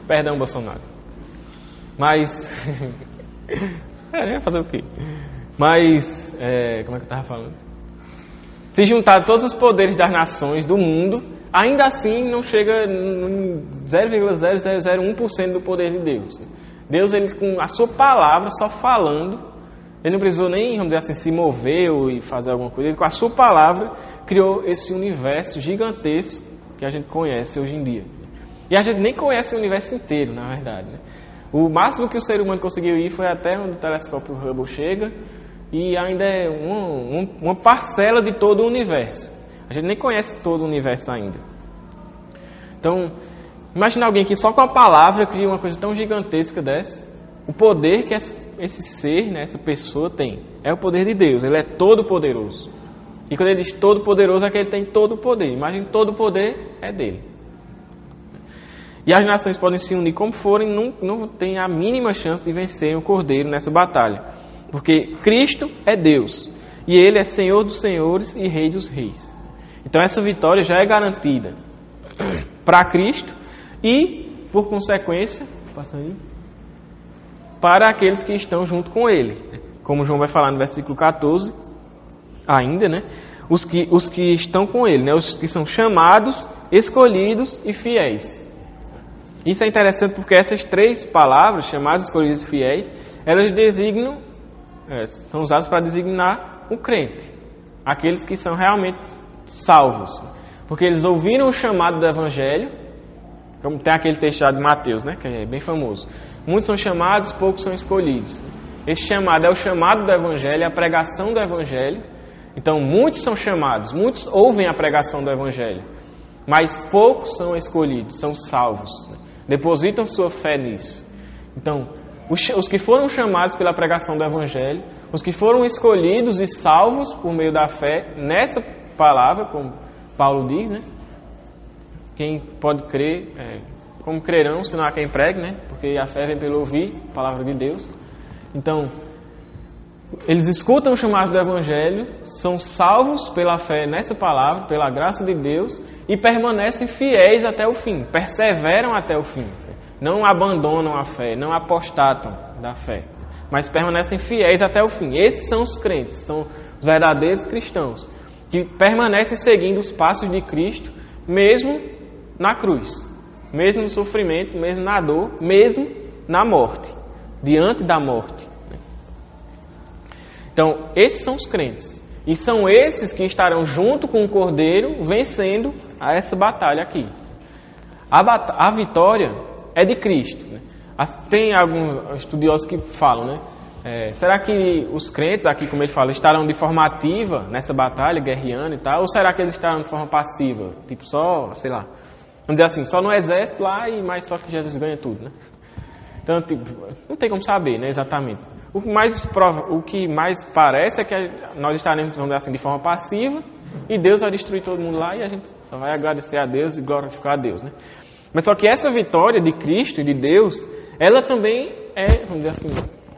Perdão, Bolsonaro. Mas... fazer o quê? Mas, como é que eu estava falando? Se juntar todos os poderes das nações do mundo, ainda assim não chega em 0,0001% do poder de Deus. Deus, ele com a sua palavra, só falando, ele não precisou nem, vamos dizer assim, se mover ou fazer alguma coisa, ele com a sua palavra criou esse universo gigantesco que a gente conhece hoje em dia. E a gente nem conhece o universo inteiro, na verdade, né? O máximo que o ser humano conseguiu ir foi até onde o telescópio Hubble chega e ainda é uma parcela de todo o universo. A gente nem conhece todo o universo ainda. Então, imagina alguém que só com a palavra cria uma coisa tão gigantesca dessa. O poder que esse ser, né, essa pessoa tem, é o poder de Deus. Ele é todo poderoso. E quando ele diz todo poderoso, é que ele tem todo o poder. Imagina, todo o poder é dele. E as nações podem se unir como forem, não tem a mínima chance de vencer o Cordeiro nessa batalha. Porque Cristo é Deus. E Ele é Senhor dos senhores e Rei dos reis. Então essa vitória já é garantida para Cristo e, por consequência, para aqueles que estão junto com Ele. Como João vai falar no versículo 14, ainda, né? Os que estão com Ele, né? Os que são chamados, escolhidos e fiéis. Isso é interessante porque essas três palavras, chamados, escolhidos e fiéis, elas designam, são usadas para designar o crente, aqueles que são realmente salvos, porque eles ouviram o chamado do Evangelho, como tem aquele texto de Mateus, né, que é bem famoso. Muitos são chamados, poucos são escolhidos. Esse chamado é o chamado do Evangelho, a pregação do Evangelho. Então muitos são chamados, muitos ouvem a pregação do Evangelho, mas poucos são escolhidos, são salvos. Depositam sua fé nisso. Então, os que foram chamados pela pregação do Evangelho, os que foram escolhidos e salvos por meio da fé nessa palavra, como Paulo diz, né? Quem pode crer, como crerão, se não há quem pregue, né? Porque a fé vem pelo ouvir a palavra de Deus. Então, eles escutam o chamado do Evangelho, são salvos pela fé nessa palavra, pela graça de Deus, e permanecem fiéis até o fim, perseveram até o fim. Não abandonam a fé, não apostatam da fé, mas permanecem fiéis até o fim. Esses são os crentes, são os verdadeiros cristãos, que permanecem seguindo os passos de Cristo, mesmo na cruz, mesmo no sofrimento, mesmo na dor, mesmo na morte, diante da morte. Então, esses são os crentes. E são esses que estarão junto com o Cordeiro, vencendo a essa batalha aqui. A vitória é de Cristo. Né? Tem alguns estudiosos que falam, né? Será que os crentes aqui, como ele fala, estarão de forma ativa nessa batalha, guerreando e tal? Ou será que eles estarão de forma passiva? Tipo, só, sei lá, vamos dizer assim, só no exército lá e mais só que Jesus ganha tudo, né? Então, tipo, não tem como saber, né, exatamente. O que mais parece é que nós estaremos, vamos dizer assim, de forma passiva e Deus vai destruir todo mundo lá e a gente só vai agradecer a Deus e glorificar a Deus, né? Mas só que essa vitória de Cristo e de Deus, ela também é, vamos dizer assim,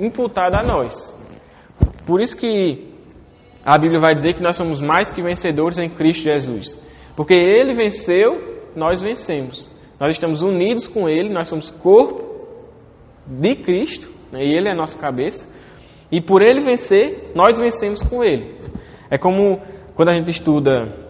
imputada a nós. Por isso que a Bíblia vai dizer que nós somos mais que vencedores em Cristo Jesus. Porque Ele venceu, nós vencemos. Nós estamos unidos com Ele, nós somos corpo de Cristo, né? E Ele é a nossa cabeça. E por Ele vencer, nós vencemos com Ele. É como quando a gente estuda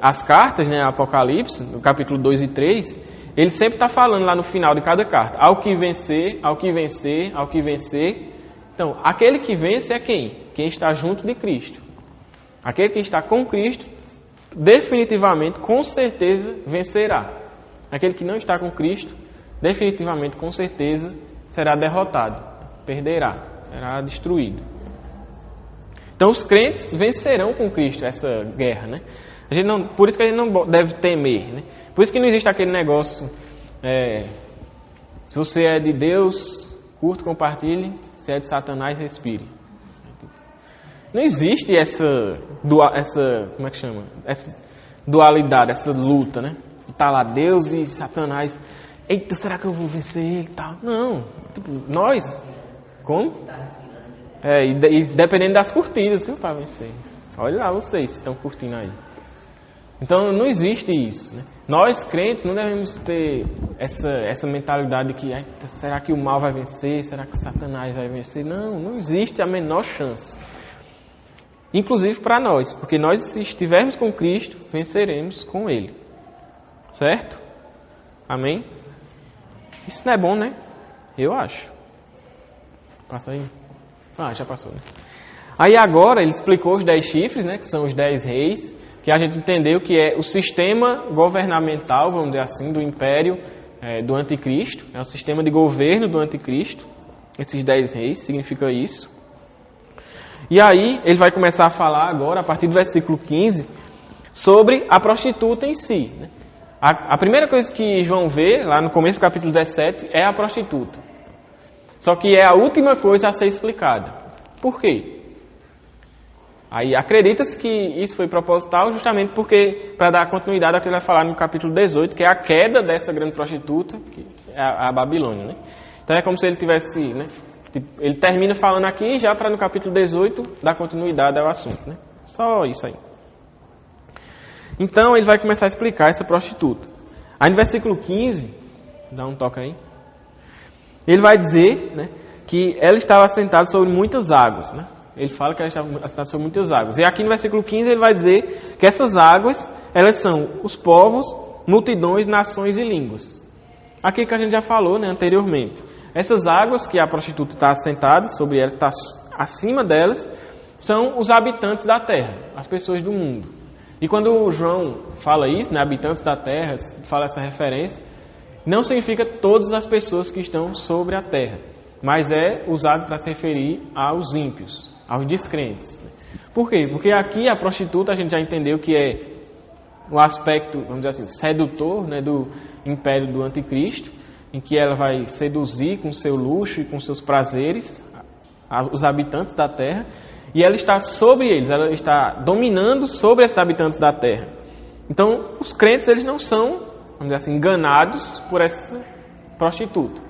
as cartas, né, Apocalipse, no capítulo 2 e 3, ele sempre está falando lá no final de cada carta, ao que vencer, ao que vencer, ao que vencer, Então, aquele que vence é quem? Quem está junto de Cristo. Aquele que está com Cristo, definitivamente, com certeza, vencerá. Aquele que não está com Cristo, definitivamente, com certeza, será derrotado, perderá, será destruído. Então, os crentes vencerão com Cristo essa guerra, né? Por isso que a gente não deve temer, né? Por isso que não existe aquele negócio, se você é de Deus, curta, compartilhe, se é de Satanás, respire. Não existe essa como é que chama? Essa dualidade, essa luta, né? Está lá Deus e Satanás. Eita, será que eu vou vencer ele e tal? Não. Nós. Como? E dependendo das curtidas, viu, para vencer. Olha lá vocês se estão curtindo aí. Então não existe isso, né? Nós crentes não devemos ter essa mentalidade de que será que o mal vai vencer? Será que Satanás vai vencer? Não existe a menor chance. Inclusive para nós, porque nós, se estivermos com Cristo, venceremos com Ele. Certo? Amém? Isso não é bom, né? Eu acho. Passa aí. Já passou, né? Aí agora ele explicou os 10 chifres, né? Que são os 10 reis, que a gente entendeu que é o sistema governamental, vamos dizer assim, do império do anticristo. É o sistema de governo do anticristo. Esses 10 reis, significa isso. E aí, ele vai começar a falar agora, a partir do versículo 15, sobre a prostituta em si. Né? A primeira coisa que João vê, lá no começo do capítulo 17, é a prostituta. Só que é a última coisa a ser explicada. Por quê? Aí acredita-se que isso foi proposital justamente porque, para dar continuidade ao que ele vai falar no capítulo 18, que é a queda dessa grande prostituta, que é a Babilônia. Né? Então é como se ele tivesse... Né? Ele termina falando aqui já para no capítulo 18 dar continuidade ao assunto. Né? Só isso aí. Então ele vai começar a explicar essa prostituta. Aí no versículo 15, dá um toque aí. Ele vai dizer, né, que ela estava assentada sobre muitas águas. Né? Ele fala que ela estava assentada sobre muitas águas. E aqui no versículo 15 ele vai dizer que essas águas, elas são os povos, multidões, nações e línguas. Aqui que a gente já falou, né, anteriormente. Essas águas que a prostituta está assentada, sobre elas, está acima delas, são os habitantes da terra, as pessoas do mundo. E quando o João fala isso, né, habitantes da terra, fala essa referência, não significa todas as pessoas que estão sobre a terra, mas é usado para se referir aos ímpios, aos descrentes. Por quê? Porque aqui a prostituta a gente já entendeu que é o aspecto, vamos dizer assim, sedutor, né, do império do anticristo, em que ela vai seduzir com seu luxo e com seus prazeres os habitantes da terra, e ela está sobre eles, ela está dominando sobre esses habitantes da terra. Então, os crentes, eles não são, vamos dizer assim, enganados por essa prostituta.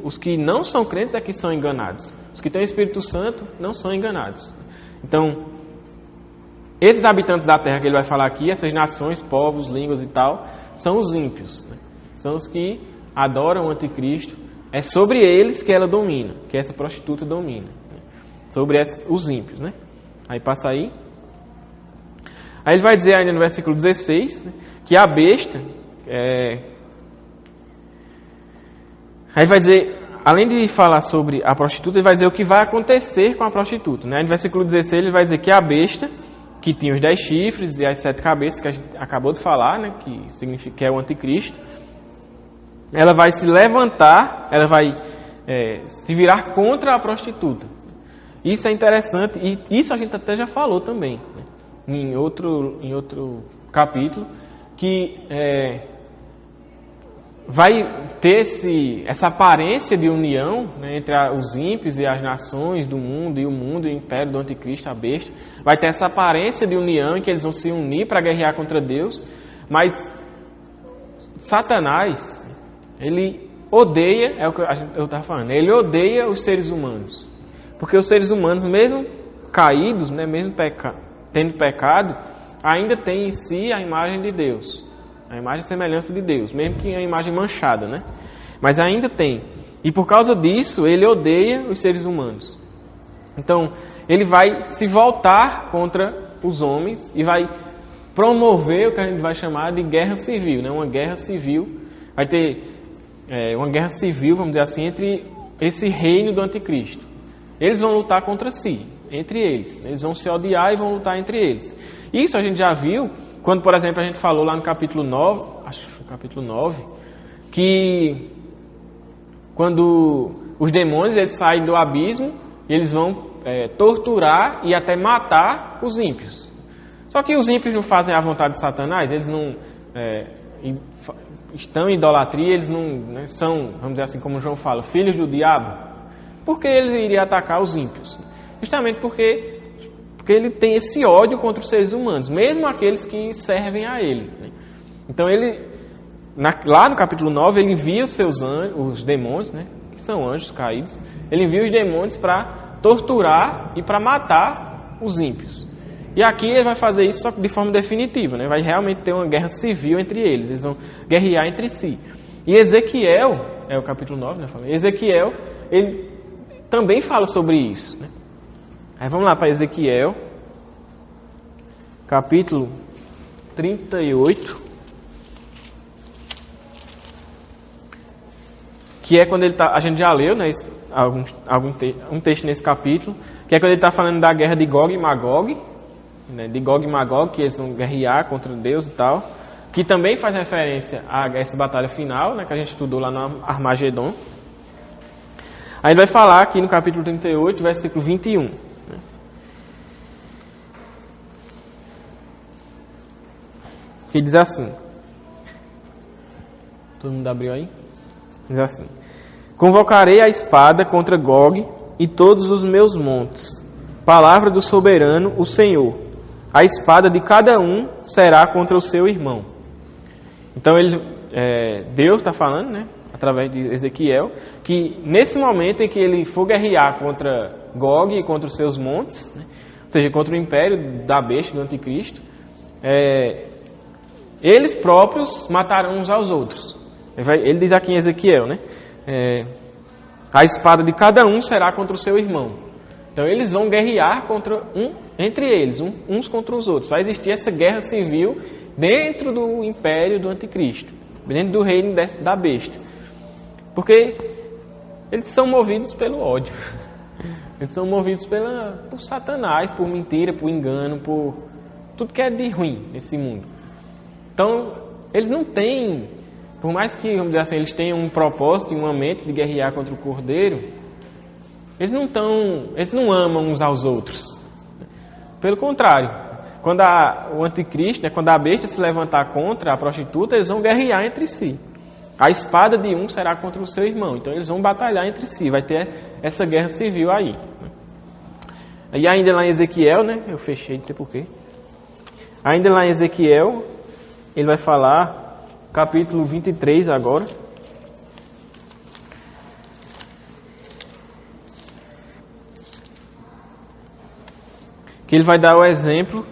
Os que não são crentes é que são enganados. Os que têm o Espírito Santo não são enganados. Então, esses habitantes da terra que ele vai falar aqui, essas nações, povos, línguas e tal, são os ímpios, né? São os que adoram o anticristo. É sobre eles que ela domina, que essa prostituta domina. Né? Sobre os ímpios, né? Aí passa aí. Aí ele vai dizer ainda no versículo 16, né, que a besta... Aí ele vai dizer, além de falar sobre a prostituta, ele vai dizer o que vai acontecer com a prostituta. Né? No versículo 16 ele vai dizer que a besta, que tinha os 10 chifres e as 7 cabeças, que a gente acabou de falar, né, que significa que é o anticristo, ela vai se levantar, ela vai se virar contra a prostituta. Isso é interessante, e isso a gente até já falou também, né, em outro capítulo, que vai ter essa aparência de união, né, entre os ímpios e as nações do mundo, e o império do anticristo, a besta. Vai ter essa aparência de união em que eles vão se unir para guerrear contra Deus, mas Satanás, ele odeia, é o que eu estava falando, ele odeia os seres humanos. Porque os seres humanos, mesmo caídos, né, mesmo tendo pecado, ainda têm em si a imagem de Deus. A imagem e semelhança de Deus, mesmo que a imagem manchada, né? Mas ainda tem. E por causa disso, ele odeia os seres humanos. Então, ele vai se voltar contra os homens e vai promover o que a gente vai chamar de guerra civil, né? Uma guerra civil. Vai ter uma guerra civil, vamos dizer assim, entre esse reino do anticristo. Eles vão lutar contra si, entre eles. Eles vão se odiar e vão lutar entre eles. Isso a gente já viu quando, por exemplo, a gente falou lá no capítulo 9, acho que foi o capítulo 9, que quando os demônios eles saem do abismo, eles vão torturar e até matar os ímpios. Só que os ímpios não fazem a vontade de Satanás, eles não estão em idolatria, eles não são, vamos dizer assim, como João fala, filhos do diabo. Por que ele iria atacar os ímpios? Justamente porque ele tem esse ódio contra os seres humanos, mesmo aqueles que servem a ele. Então lá no capítulo 9, ele envia os demônios, que são anjos caídos, ele envia os demônios para torturar e para matar os ímpios. E aqui ele vai fazer isso só de forma definitiva, vai realmente ter uma guerra civil entre eles, eles vão guerrear entre si. E Ezequiel, é o capítulo 9, Ezequiel, ele também fala sobre isso. Aí vamos lá para Ezequiel, capítulo 38, que é quando ele está, a gente já leu um texto nesse capítulo, que é quando ele está falando da guerra de Gog e Magog, de Gog e Magog, que eles vão guerrear contra Deus e tal, que também faz referência a essa batalha final, que a gente estudou lá no Armagedon. Aí ele vai falar aqui no capítulo 38, versículo 21. Que diz assim. Todo mundo abriu aí? Diz assim: convocarei a espada contra Gog e todos os meus montes. Palavra do soberano, o Senhor. A espada de cada um será contra o seu irmão. Então Deus está falando, através de Ezequiel, que nesse momento em que ele for guerrear contra Gog e contra os seus montes, ou seja, contra o império da besta, do anticristo, eles próprios matarão uns aos outros. Ele diz aqui em Ezequiel, a espada de cada um será contra o seu irmão. Então eles vão guerrear entre eles, uns contra os outros. Vai existir essa guerra civil dentro do império do anticristo, dentro do reino da besta. Porque eles são movidos pelo ódio. Eles são movidos por Satanás, por mentira, por engano, por tudo que é de ruim nesse mundo. Então, eles não têm, por mais que, vamos dizer assim, eles tenham um propósito e uma mente de guerrear contra o Cordeiro, eles não amam uns aos outros. Pelo contrário, quando o anticristo, quando a besta se levantar contra a prostituta, eles vão guerrear entre si. A espada de um será contra o seu irmão. Então eles vão batalhar entre si. Vai ter essa guerra civil aí. E ainda lá em Ezequiel, eu fechei, não sei porquê. Ainda lá em Ezequiel, ele vai falar, capítulo 23 agora. Que ele vai dar o exemplo.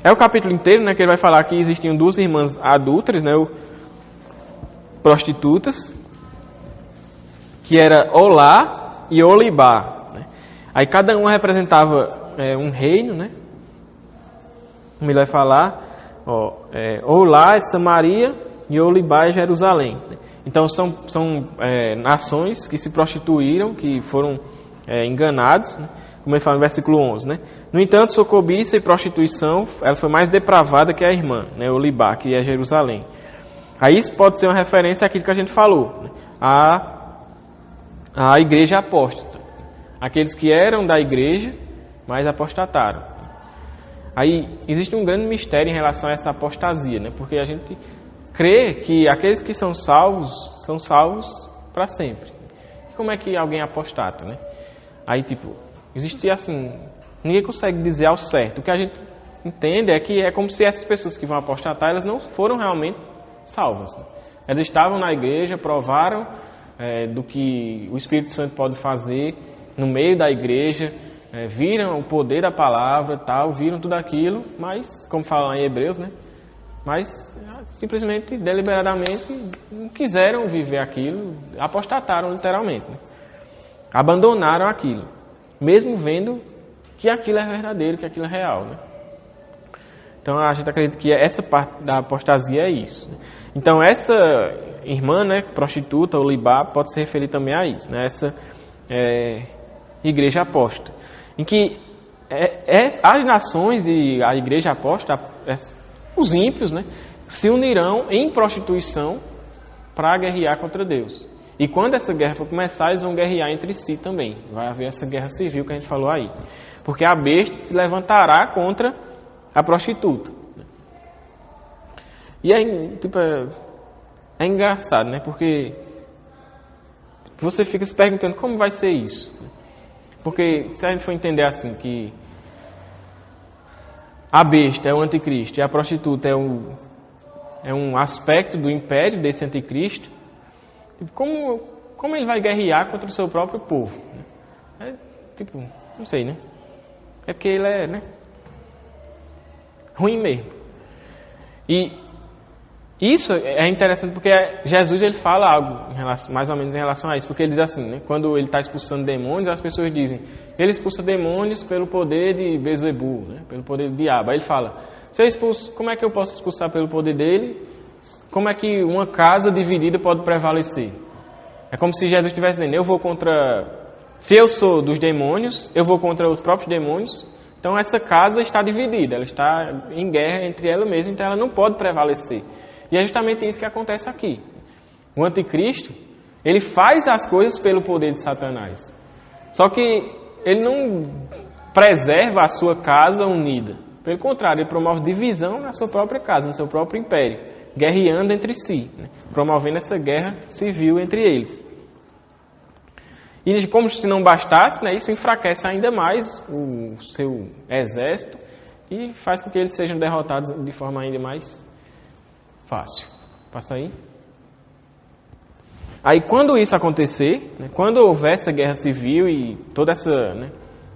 É o capítulo inteiro, que ele vai falar que existiam duas irmãs adúlteras, prostitutas, que era Olá e Olibá. Aí cada uma representava um reino, Como ele vai falar, Olá é Samaria e Olibá é Jerusalém. Então são nações que se prostituíram, que foram enganados, como ele fala no versículo 11, No entanto, sua cobiça e prostituição, ela foi mais depravada que a irmã, Olibá, que é Jerusalém. Aí isso pode ser uma referência àquilo que a gente falou, à igreja apóstata. Aqueles que eram da igreja, mas apostataram. Aí existe um grande mistério em relação a essa apostasia, porque a gente crê que aqueles que são salvos para sempre. E como é que alguém apostata, Aí, existe assim, ninguém consegue dizer ao certo. O que a gente entende é que é como se essas pessoas que vão apostatar, elas não foram realmente salvas. Elas estavam na igreja, provaram do que o Espírito Santo pode fazer no meio da igreja, viram o poder da palavra, viram tudo aquilo, mas, como fala em Hebreus, mas simplesmente, deliberadamente, não quiseram viver aquilo, apostataram literalmente. Abandonaram aquilo, mesmo vendo que aquilo é verdadeiro, que aquilo é real. Então a gente acredita que essa parte da apostasia é isso. Então essa irmã, né, prostituta ou libá, pode se referir também a isso, né, essa igreja apóstata, em que as nações e a igreja apóstata, os ímpios, né, se unirão em prostituição para guerrear contra Deus. E quando essa guerra for começar, eles vão guerrear entre si também. Vai haver essa guerra civil que a gente falou aí. Porque a besta se levantará contra a prostituta. E aí, tipo, é engraçado, né? Porque você fica se perguntando como vai ser isso. Porque se a gente for entender assim, que a besta é o anticristo e a prostituta é um aspecto do império desse anticristo, como ele vai guerrear contra o seu próprio povo? Não sei, né? É porque ele é, né, ruim mesmo. E isso é interessante porque Jesus ele fala algo mais ou menos em relação a isso, porque ele diz assim, né, quando ele está expulsando demônios, as pessoas dizem, ele expulsa demônios pelo poder de Beelzebul, né, pelo poder do diabo. Aí ele fala, se eu expulso, como é que eu posso expulsar pelo poder dele? Como é que uma casa dividida pode prevalecer? É como se Jesus estivesse dizendo, eu vou contra... Se eu sou dos demônios, eu vou contra os próprios demônios. Então essa casa está dividida, ela está em guerra entre ela mesma, então ela não pode prevalecer. E é justamente isso que acontece aqui. O anticristo, ele faz as coisas pelo poder de Satanás. Só que ele não preserva a sua casa unida. Pelo contrário, ele promove divisão na sua própria casa, no seu próprio império, guerreando entre si, né? Promovendo essa guerra civil entre eles. E como se não bastasse, né, isso enfraquece ainda mais o seu exército e faz com que eles sejam derrotados de forma ainda mais fácil. Passa aí. Aí quando isso acontecer, né, quando houver essa guerra civil e toda essa, né,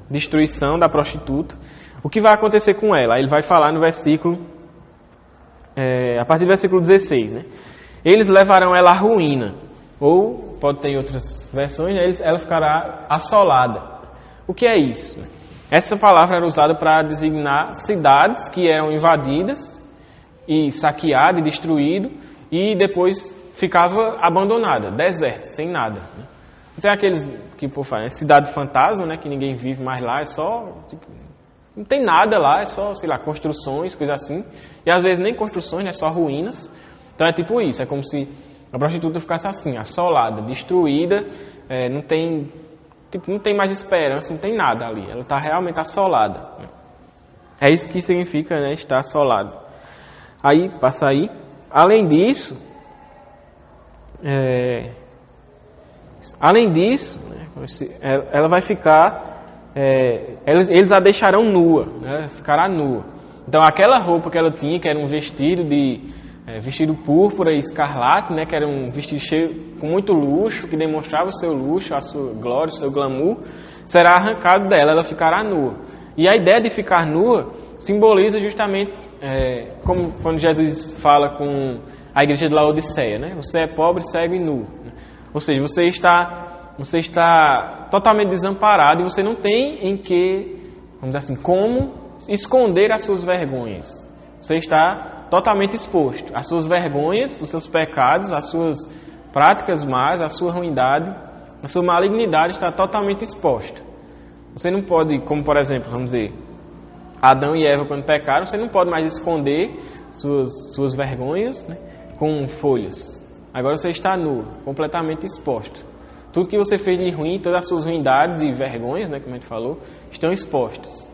destruição da prostituta, o que vai acontecer com ela? Aí ele vai falar no versículo, a partir do versículo 16, né? Eles levarão ela à ruína, ou pode ter em outras versões, né, ela ficará assolada. O que é isso? Essa palavra era usada para designar cidades que eram invadidas e saqueadas e destruídas e depois ficava abandonada, deserta, sem nada. Tem aqueles que por falar, é cidade fantasma, né, que ninguém vive mais lá, é só tipo, não tem nada lá, é só, sei lá, construções, coisa assim. E às vezes nem construções, né, só ruínas. Então é tipo isso, é como se a prostituta ficasse assim, assolada, destruída, não tem mais esperança, não tem nada ali. Ela está realmente assolada. É isso que significa, né, estar assolado. Aí, passa aí. Além disso, né, ela vai ficar, eles a deixarão nua, né, ela ficará nua. Então aquela roupa que ela tinha, que era um vestido vestido púrpura e escarlate, né, que era um vestido cheio com muito luxo, que demonstrava o seu luxo, a sua glória, o seu glamour, será arrancado dela, ela ficará nua. E a ideia de ficar nua simboliza justamente, como quando Jesus fala com a igreja de Laodiceia, né? Você é pobre, cego e nu. Ou seja, você está totalmente desamparado e você não tem em que, vamos dizer assim, como esconder as suas vergonhas. Você está totalmente exposto. As suas vergonhas, os seus pecados, as suas práticas más, a sua ruindade, a sua malignidade está totalmente exposta. Você não pode, como por exemplo, vamos dizer, Adão e Eva quando pecaram, você não pode mais esconder suas vergonhas, né, com folhas. Agora você está nu, completamente exposto. Tudo que você fez de ruim, todas as suas ruindades e vergonhas, né, como a gente falou, estão expostas.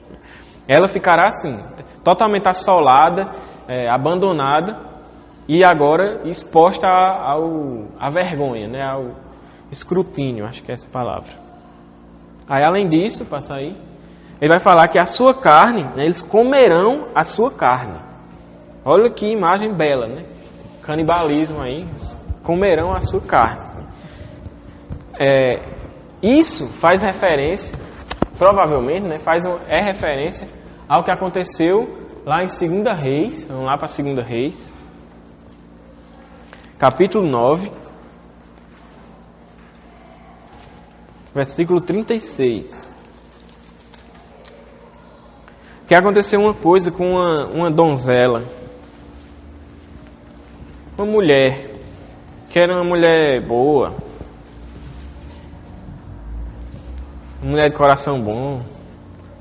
Ela ficará assim, totalmente assolada, abandonada e agora exposta à vergonha, né, ao escrutínio, acho que é essa palavra. Aí além disso, passa aí, ele vai falar que a sua carne, né, eles comerão a sua carne. Olha que imagem bela, né? Canibalismo aí, comerão a sua carne. Isso faz referência, provavelmente, né, é referência ao que aconteceu lá em 2 Reis. Vamos lá para 2 Reis, capítulo 9, versículo 36. que aconteceu uma coisa com uma donzela, uma mulher, que era uma mulher boa, uma mulher de coração bom,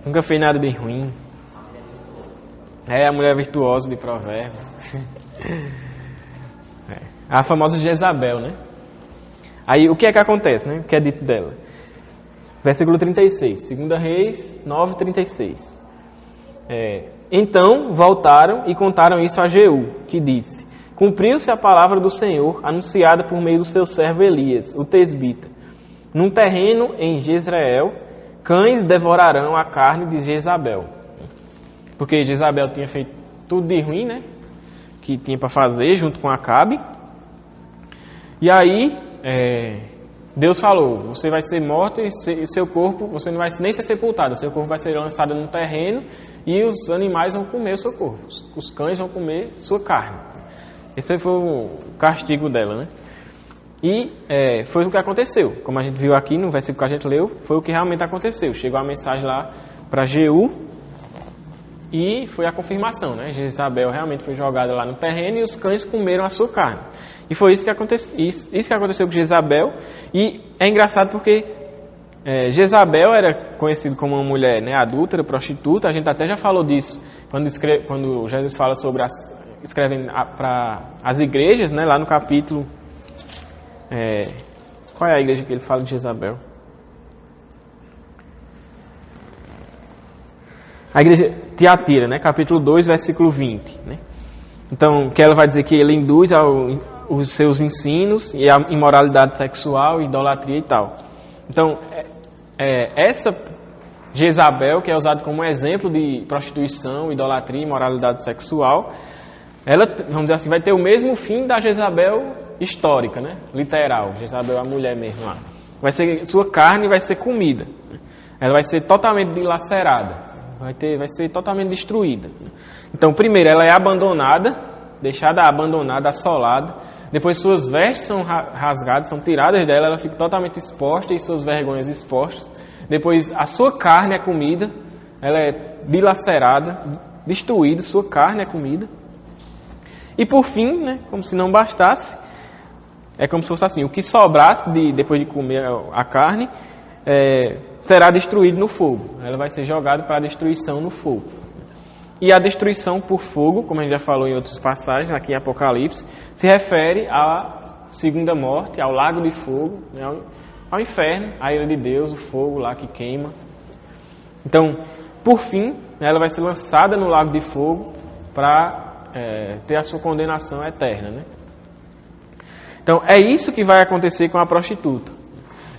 nunca fez nada de ruim. É a mulher virtuosa de Provérbios. A famosa Jezabel, né? Aí o que é que acontece, né? O que é dito dela? Versículo 36, 2 Reis 9, 36. Então voltaram e contaram isso a Jeú, que disse: cumpriu-se a palavra do Senhor, anunciada por meio do seu servo Elias, o tesbita. Num terreno em Jezreel, cães devorarão a carne de Jezabel. Porque Jezabel tinha feito tudo de ruim, né? Que tinha para fazer junto com Acabe. E aí, Deus falou: você vai ser morto e seu corpo, você não vai nem ser sepultado, seu corpo vai ser lançado num terreno e os animais vão comer o seu corpo, os cães vão comer sua carne. Esse foi o castigo dela, né? E foi o que aconteceu. Como a gente viu aqui no versículo que a gente leu, foi o que realmente aconteceu. Chegou a mensagem lá para Jeú e foi a confirmação, né? Jezabel realmente foi jogada lá no terreno e os cães comeram a sua carne. E foi isso que aconteceu com Jezabel. E é engraçado porque Jezabel era conhecida como uma mulher, né, adúltera, prostituta. A gente até já falou disso quando Jesus fala sobre escrevem para as igrejas, né, lá no capítulo... qual é a igreja que ele fala de Jezabel? A igreja Tiatira, né, capítulo 2, versículo 20. Né? Então, que ela vai dizer que ele induz os seus ensinos e a imoralidade sexual, idolatria e tal. Então, essa Jezabel, que é usada como exemplo de prostituição, idolatria e imoralidade sexual, ela, vamos dizer assim, vai ter o mesmo fim da Jezabel histórica, né? Literal. Jezabel é a mulher mesmo lá. Sua carne vai ser comida. Ela vai ser totalmente dilacerada. Vai ser totalmente destruída. Então, primeiro, ela é abandonada, deixada abandonada, assolada. Depois, suas vestes são rasgadas, são tiradas dela, ela fica totalmente exposta e suas vergonhas expostas. Depois, a sua carne é comida, ela é dilacerada, destruída, sua carne é comida. E por fim, né, como se não bastasse, é como se fosse assim, o que sobrasse depois de comer a carne será destruído no fogo. Ela vai ser jogada para a destruição no fogo. E a destruição por fogo, como a gente já falou em outras passagens, aqui em Apocalipse, se refere à segunda morte, ao lago de fogo, né, ao inferno, à ira de Deus, o fogo lá que queima. Então, por fim, ela vai ser lançada no lago de fogo para ter a sua condenação eterna, né? Então, é isso que vai acontecer com a prostituta.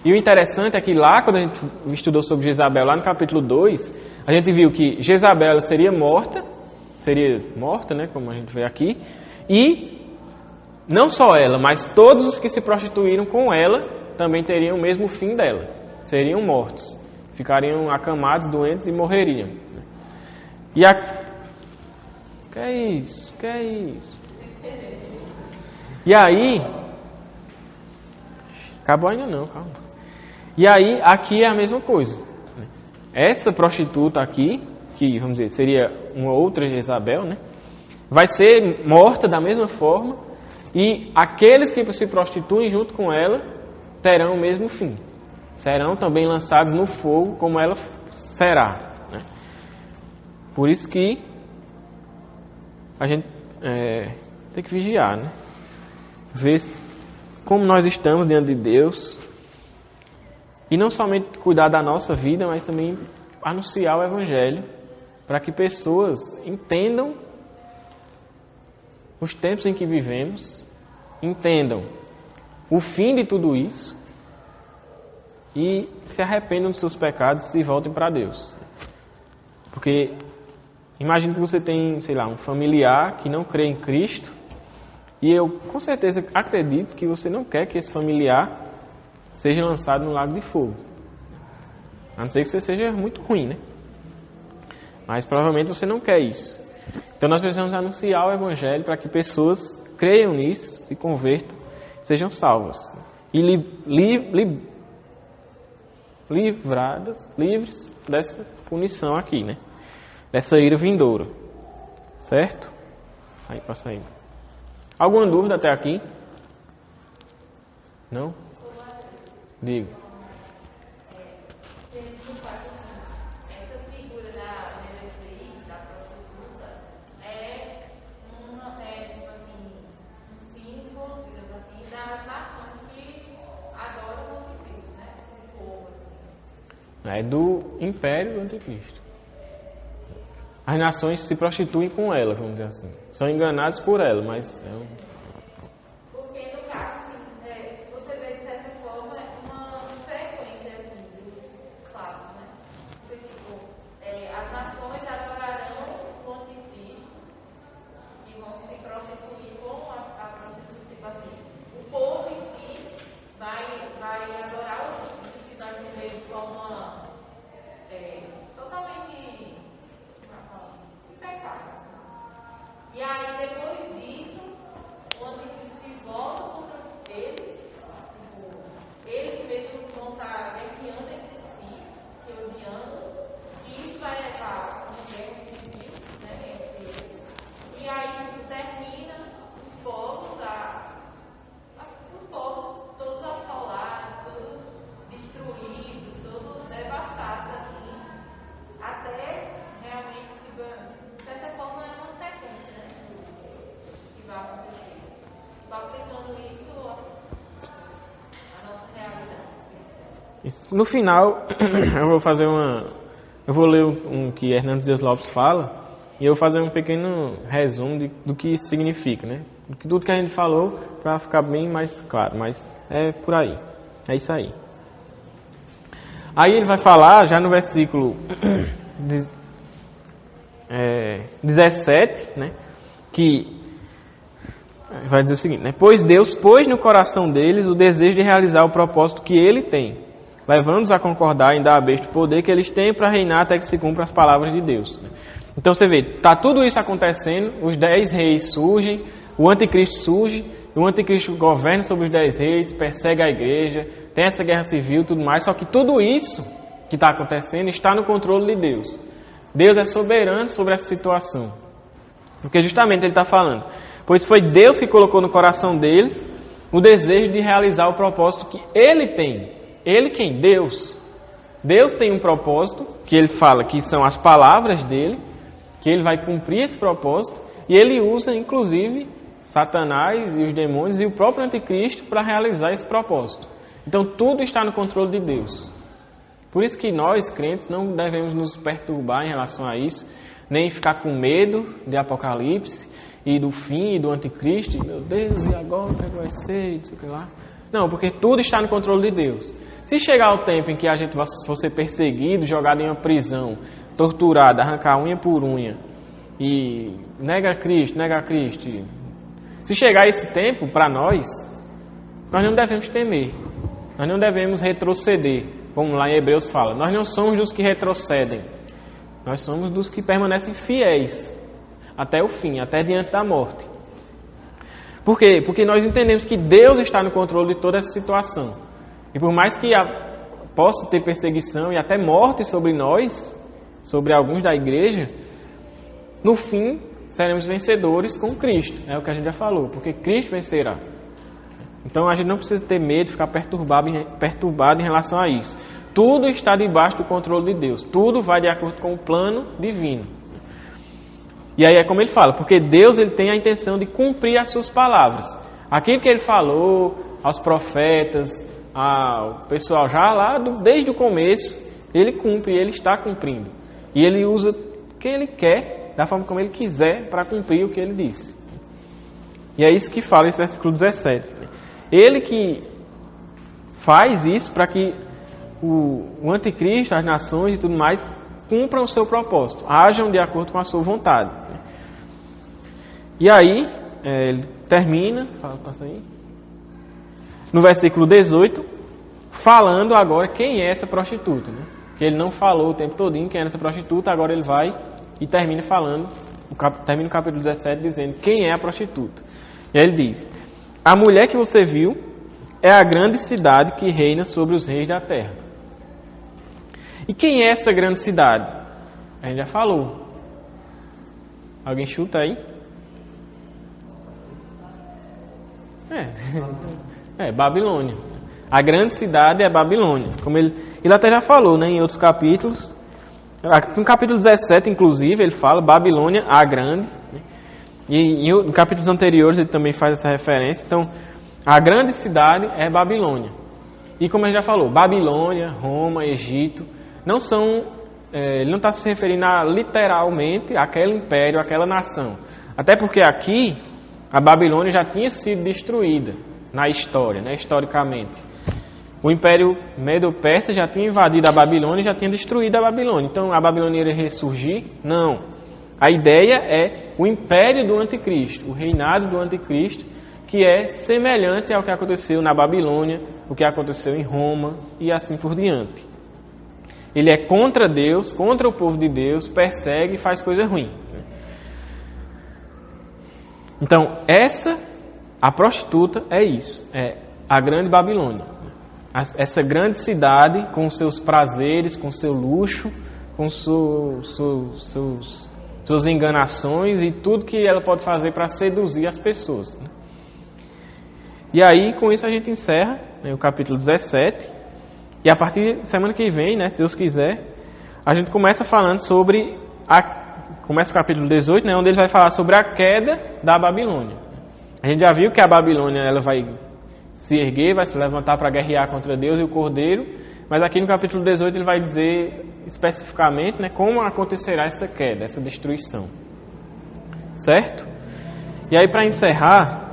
E o interessante é que lá, quando a gente estudou sobre Jezabel, lá no capítulo 2, a gente viu que Jezabel seria morta, né, como a gente vê aqui, e não só ela, mas todos os que se prostituíram com ela também teriam o mesmo fim dela, seriam mortos, ficariam acamados, doentes e morreriam. E Que é isso? E aí... Acabou ainda não, calma. E aí, aqui é a mesma coisa. Essa prostituta aqui, que, vamos dizer, seria uma outra Jezabel, né? Vai ser morta da mesma forma e aqueles que se prostituem junto com ela terão o mesmo fim. Serão também lançados no fogo como ela será. Né? Por isso que a gente tem que vigiar, né? Ver como nós estamos diante de Deus e não somente cuidar da nossa vida, mas também anunciar o Evangelho para que pessoas entendam os tempos em que vivemos, entendam o fim de tudo isso e se arrependam dos seus pecados e voltem para Deus. Porque imagine que você tem, sei lá, um familiar que não crê em Cristo e eu com certeza acredito que você não quer que esse familiar seja lançado no lago de fogo. A não ser que você seja muito ruim, né? Mas provavelmente você não quer isso. Então nós precisamos anunciar o Evangelho para que pessoas creiam nisso, se convertam, sejam salvas. E livres dessa punição aqui, né? dessa ira vindoura. Certo? Aí, passa aí. Alguma dúvida até aqui? Não? Diga. Essa figura da meretriz, da prostituta, é tipo assim, um símbolo, digamos assim, das nações que adoram o anticristo, né? O povo, assim. É do império do anticristo. As nações se prostituem com ela, vamos dizer assim. São enganadas por ela, mas é um... Porque, no caso, assim, você vê, de certa forma, uma sequência, assim, dos fatos, né? Porque, tipo, as nações adorarão o anticristo e vão se prostituir com a prostituta, tipo assim, o povo em si vai adorar o anticristo e vai viver de forma totalmente impecável. E aí, depois disso, o anticristo se volta contra eles, eles mesmos vão estar guerreando entre si, se odiando, e isso vai levar a uma guerra civil, né, entre eles. E aí termina os povos todos assolados, todos destruídos, todos devastados, assim, até realmente, de certa forma, é uma sequência, né, que vai acontecer. Vai aplicando isso à nossa realidade. No final, eu vou ler um que Hernandes Dias Lopes fala, e eu vou fazer um pequeno resumo do que isso significa, né? Tudo que a gente falou, para ficar bem mais claro, mas é por aí. É isso aí. Aí ele vai falar, já no versículo 17, né? Que vai dizer o seguinte, né? Pois Deus pôs no coração deles o desejo de realizar o propósito que Ele tem, levando-os a concordar em dar a besta o poder que eles têm para reinar até que se cumpram as palavras de Deus. Então você vê, está tudo isso acontecendo, os 10 reis surgem, o anticristo surge, o anticristo governa sobre os 10 reis, persegue a igreja, tem essa guerra civil e tudo mais, só que tudo isso que está acontecendo está no controle de Deus. Deus é soberano sobre essa situação. Porque justamente ele está falando, pois foi Deus que colocou no coração deles o desejo de realizar o propósito que Ele tem. Ele quem? Deus. Deus tem um propósito, que Ele fala que são as palavras dEle, que Ele vai cumprir esse propósito, e Ele usa, inclusive, Satanás e os demônios e o próprio anticristo para realizar esse propósito. Então tudo está no controle de Deus. Por isso que nós, crentes, não devemos nos perturbar em relação a isso, nem ficar com medo de Apocalipse e do fim e do anticristo. Meu Deus, e agora o que vai ser? E não sei o que lá. Não, porque tudo está no controle de Deus. Se chegar o tempo em que a gente for ser perseguido, jogado em uma prisão, torturado, arrancar unha por unha, e nega Cristo, se chegar esse tempo para nós não devemos temer, nós não devemos retroceder, como lá em Hebreus fala, nós não somos dos que retrocedem, nós somos dos que permanecem fiéis até o fim, até diante da morte. Por quê? Porque nós entendemos que Deus está no controle de toda essa situação, e por mais que possa ter perseguição e até morte sobre nós, sobre alguns da igreja, no fim seremos vencedores com Cristo. É o que a gente já falou, porque Cristo vencerá. Então a gente não precisa ter medo, ficar perturbado em relação a isso. Tudo está debaixo do controle de Deus. Tudo vai de acordo com o plano divino. E aí é como ele fala, porque Deus ele tem a intenção de cumprir as suas palavras. Aquilo que ele falou aos profetas, ao pessoal já lá desde o começo, ele cumpre, ele está cumprindo. E ele usa o que ele quer, da forma como ele quiser, para cumprir o que ele disse. E é isso que fala esse versículo 17. Ele que faz isso para que o anticristo, as nações e tudo mais, cumpram o seu propósito, ajam de acordo com a sua vontade. E aí, ele termina, passa aí, no versículo 18, falando agora quem é essa prostituta, né? Que ele não falou o tempo todinho quem é essa prostituta, agora ele vai e termina falando, termina o capítulo 17 dizendo quem é a prostituta. E aí ele diz, a mulher que você viu é a grande cidade que reina sobre os reis da terra. E quem é essa grande cidade? A gente já falou, Alguém chuta aí? Babilônia. A grande cidade é Babilônia. Como ele até já falou, né, em outros capítulos. No capítulo 17, inclusive, ele fala Babilônia, a grande. E em capítulos anteriores ele também faz essa referência. Então, a grande cidade é Babilônia. E como ele já falou, Babilônia, Roma, Egito, não são... ele não está se referindo literalmente àquele império, àquela nação. Até porque aqui, a Babilônia já tinha sido destruída na história, né, historicamente. O Império Medo-Persa já tinha invadido a Babilônia e já tinha destruído a Babilônia. Então, a Babilônia iria ressurgir? Não. A ideia é o Império do Anticristo, o reinado do Anticristo, que é semelhante ao que aconteceu na Babilônia, o que aconteceu em Roma e assim por diante. Ele é contra Deus, contra o povo de Deus, persegue e faz coisa ruim. Então, a prostituta é isso, é a grande Babilônia. Essa grande cidade com seus prazeres, com seu luxo, com suas enganações e tudo que ela pode fazer para seduzir as pessoas. E aí, com isso, a gente encerra, né, o capítulo 17. E a partir da semana que vem, né, se Deus quiser, a gente começa falando sobre... Começa o capítulo 18, né, onde ele vai falar sobre a queda da Babilônia. A gente já viu que a Babilônia ela vai se erguer, vai se levantar para guerrear contra Deus e o Cordeiro. Mas aqui no capítulo 18 ele vai dizer especificamente, né, como acontecerá essa queda, essa destruição. Certo? E aí, para encerrar...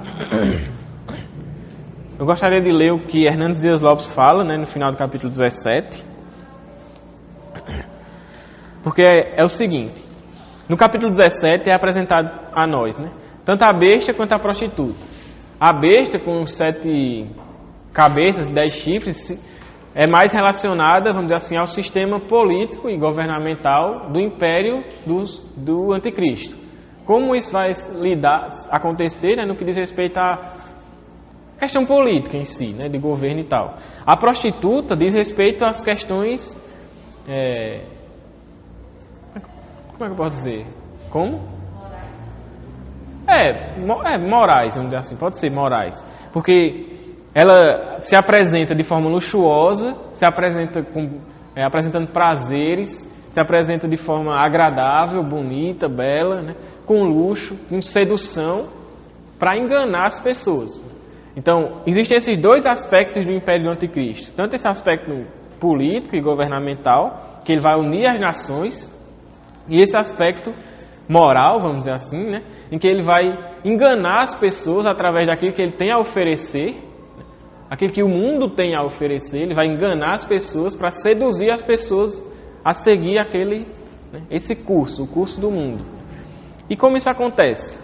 Eu gostaria de ler o que Hernandes Dias Lopes fala, né, no final do capítulo 17. Porque é o seguinte. No capítulo 17 é apresentado a nós, né, tanto a besta quanto a prostituta. A besta, com 7 cabeças e 10 chifres, é mais relacionada, vamos dizer assim, ao sistema político e governamental do império do anticristo. Como isso vai acontecer, né, no que diz respeito à questão política em si, né, de governo e tal. A prostituta diz respeito às questões... como é que eu posso dizer? Como? Morais, vamos dizer assim, pode ser morais. Porque ela se apresenta de forma luxuosa, se apresenta apresentando prazeres, se apresenta de forma agradável, bonita, bela, né, com luxo, com sedução, para enganar as pessoas. Então, existem esses 2 aspectos do Império do Anticristo. Tanto esse aspecto político e governamental, que ele vai unir as nações, e esse aspecto moral, vamos dizer assim, né, em que ele vai enganar as pessoas através daquilo que ele tem a oferecer, aquilo que o mundo tem a oferecer. Ele vai enganar as pessoas para seduzir as pessoas a seguir esse curso, o curso do mundo. E como isso acontece?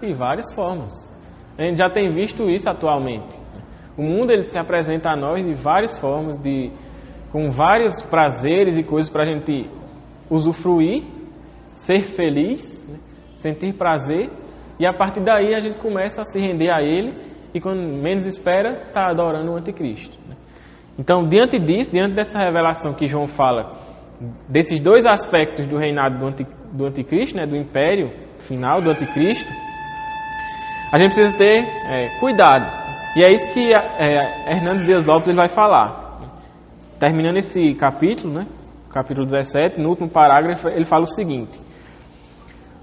De várias formas. A gente já tem visto isso atualmente. O mundo ele se apresenta a nós de várias formas, com vários prazeres e coisas para a gente usufruir, ser feliz, né, sentir prazer, e a partir daí a gente começa a se render a ele, e quando menos espera, está adorando o anticristo. Né? Então, diante dessa revelação que João fala, desses 2 aspectos do reinado do anticristo, né, do império final do anticristo, a gente precisa ter cuidado. E é isso que Hernandes Dias Lopes ele vai falar. Terminando esse capítulo, né, capítulo 17, no último parágrafo, ele fala o seguinte: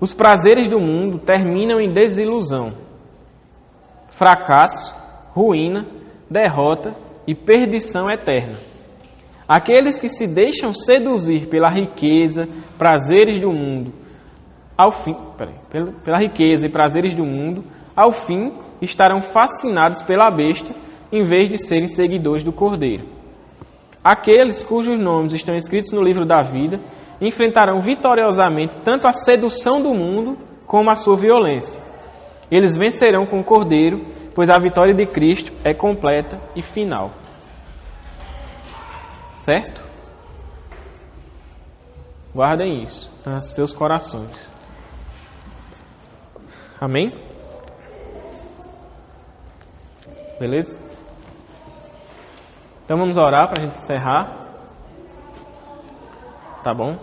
os prazeres do mundo terminam em desilusão, fracasso, ruína, derrota e perdição eterna. Aqueles que se deixam seduzir pela riqueza, prazeres do mundo, pela riqueza e prazeres do mundo, ao fim estarão fascinados pela besta, em vez de serem seguidores do Cordeiro. Aqueles cujos nomes estão escritos no livro da vida enfrentarão vitoriosamente tanto a sedução do mundo como a sua violência. Eles vencerão com o Cordeiro, pois a vitória de Cristo é completa e final. Certo? Guardem isso nos seus corações. Amém? Beleza? Então vamos orar para a gente encerrar. Tá bom?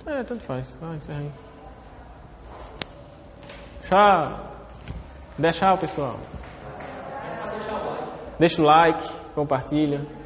Tanto faz. Encerra aí. Tchau. Deixa o pessoal. Deixa o like, compartilha.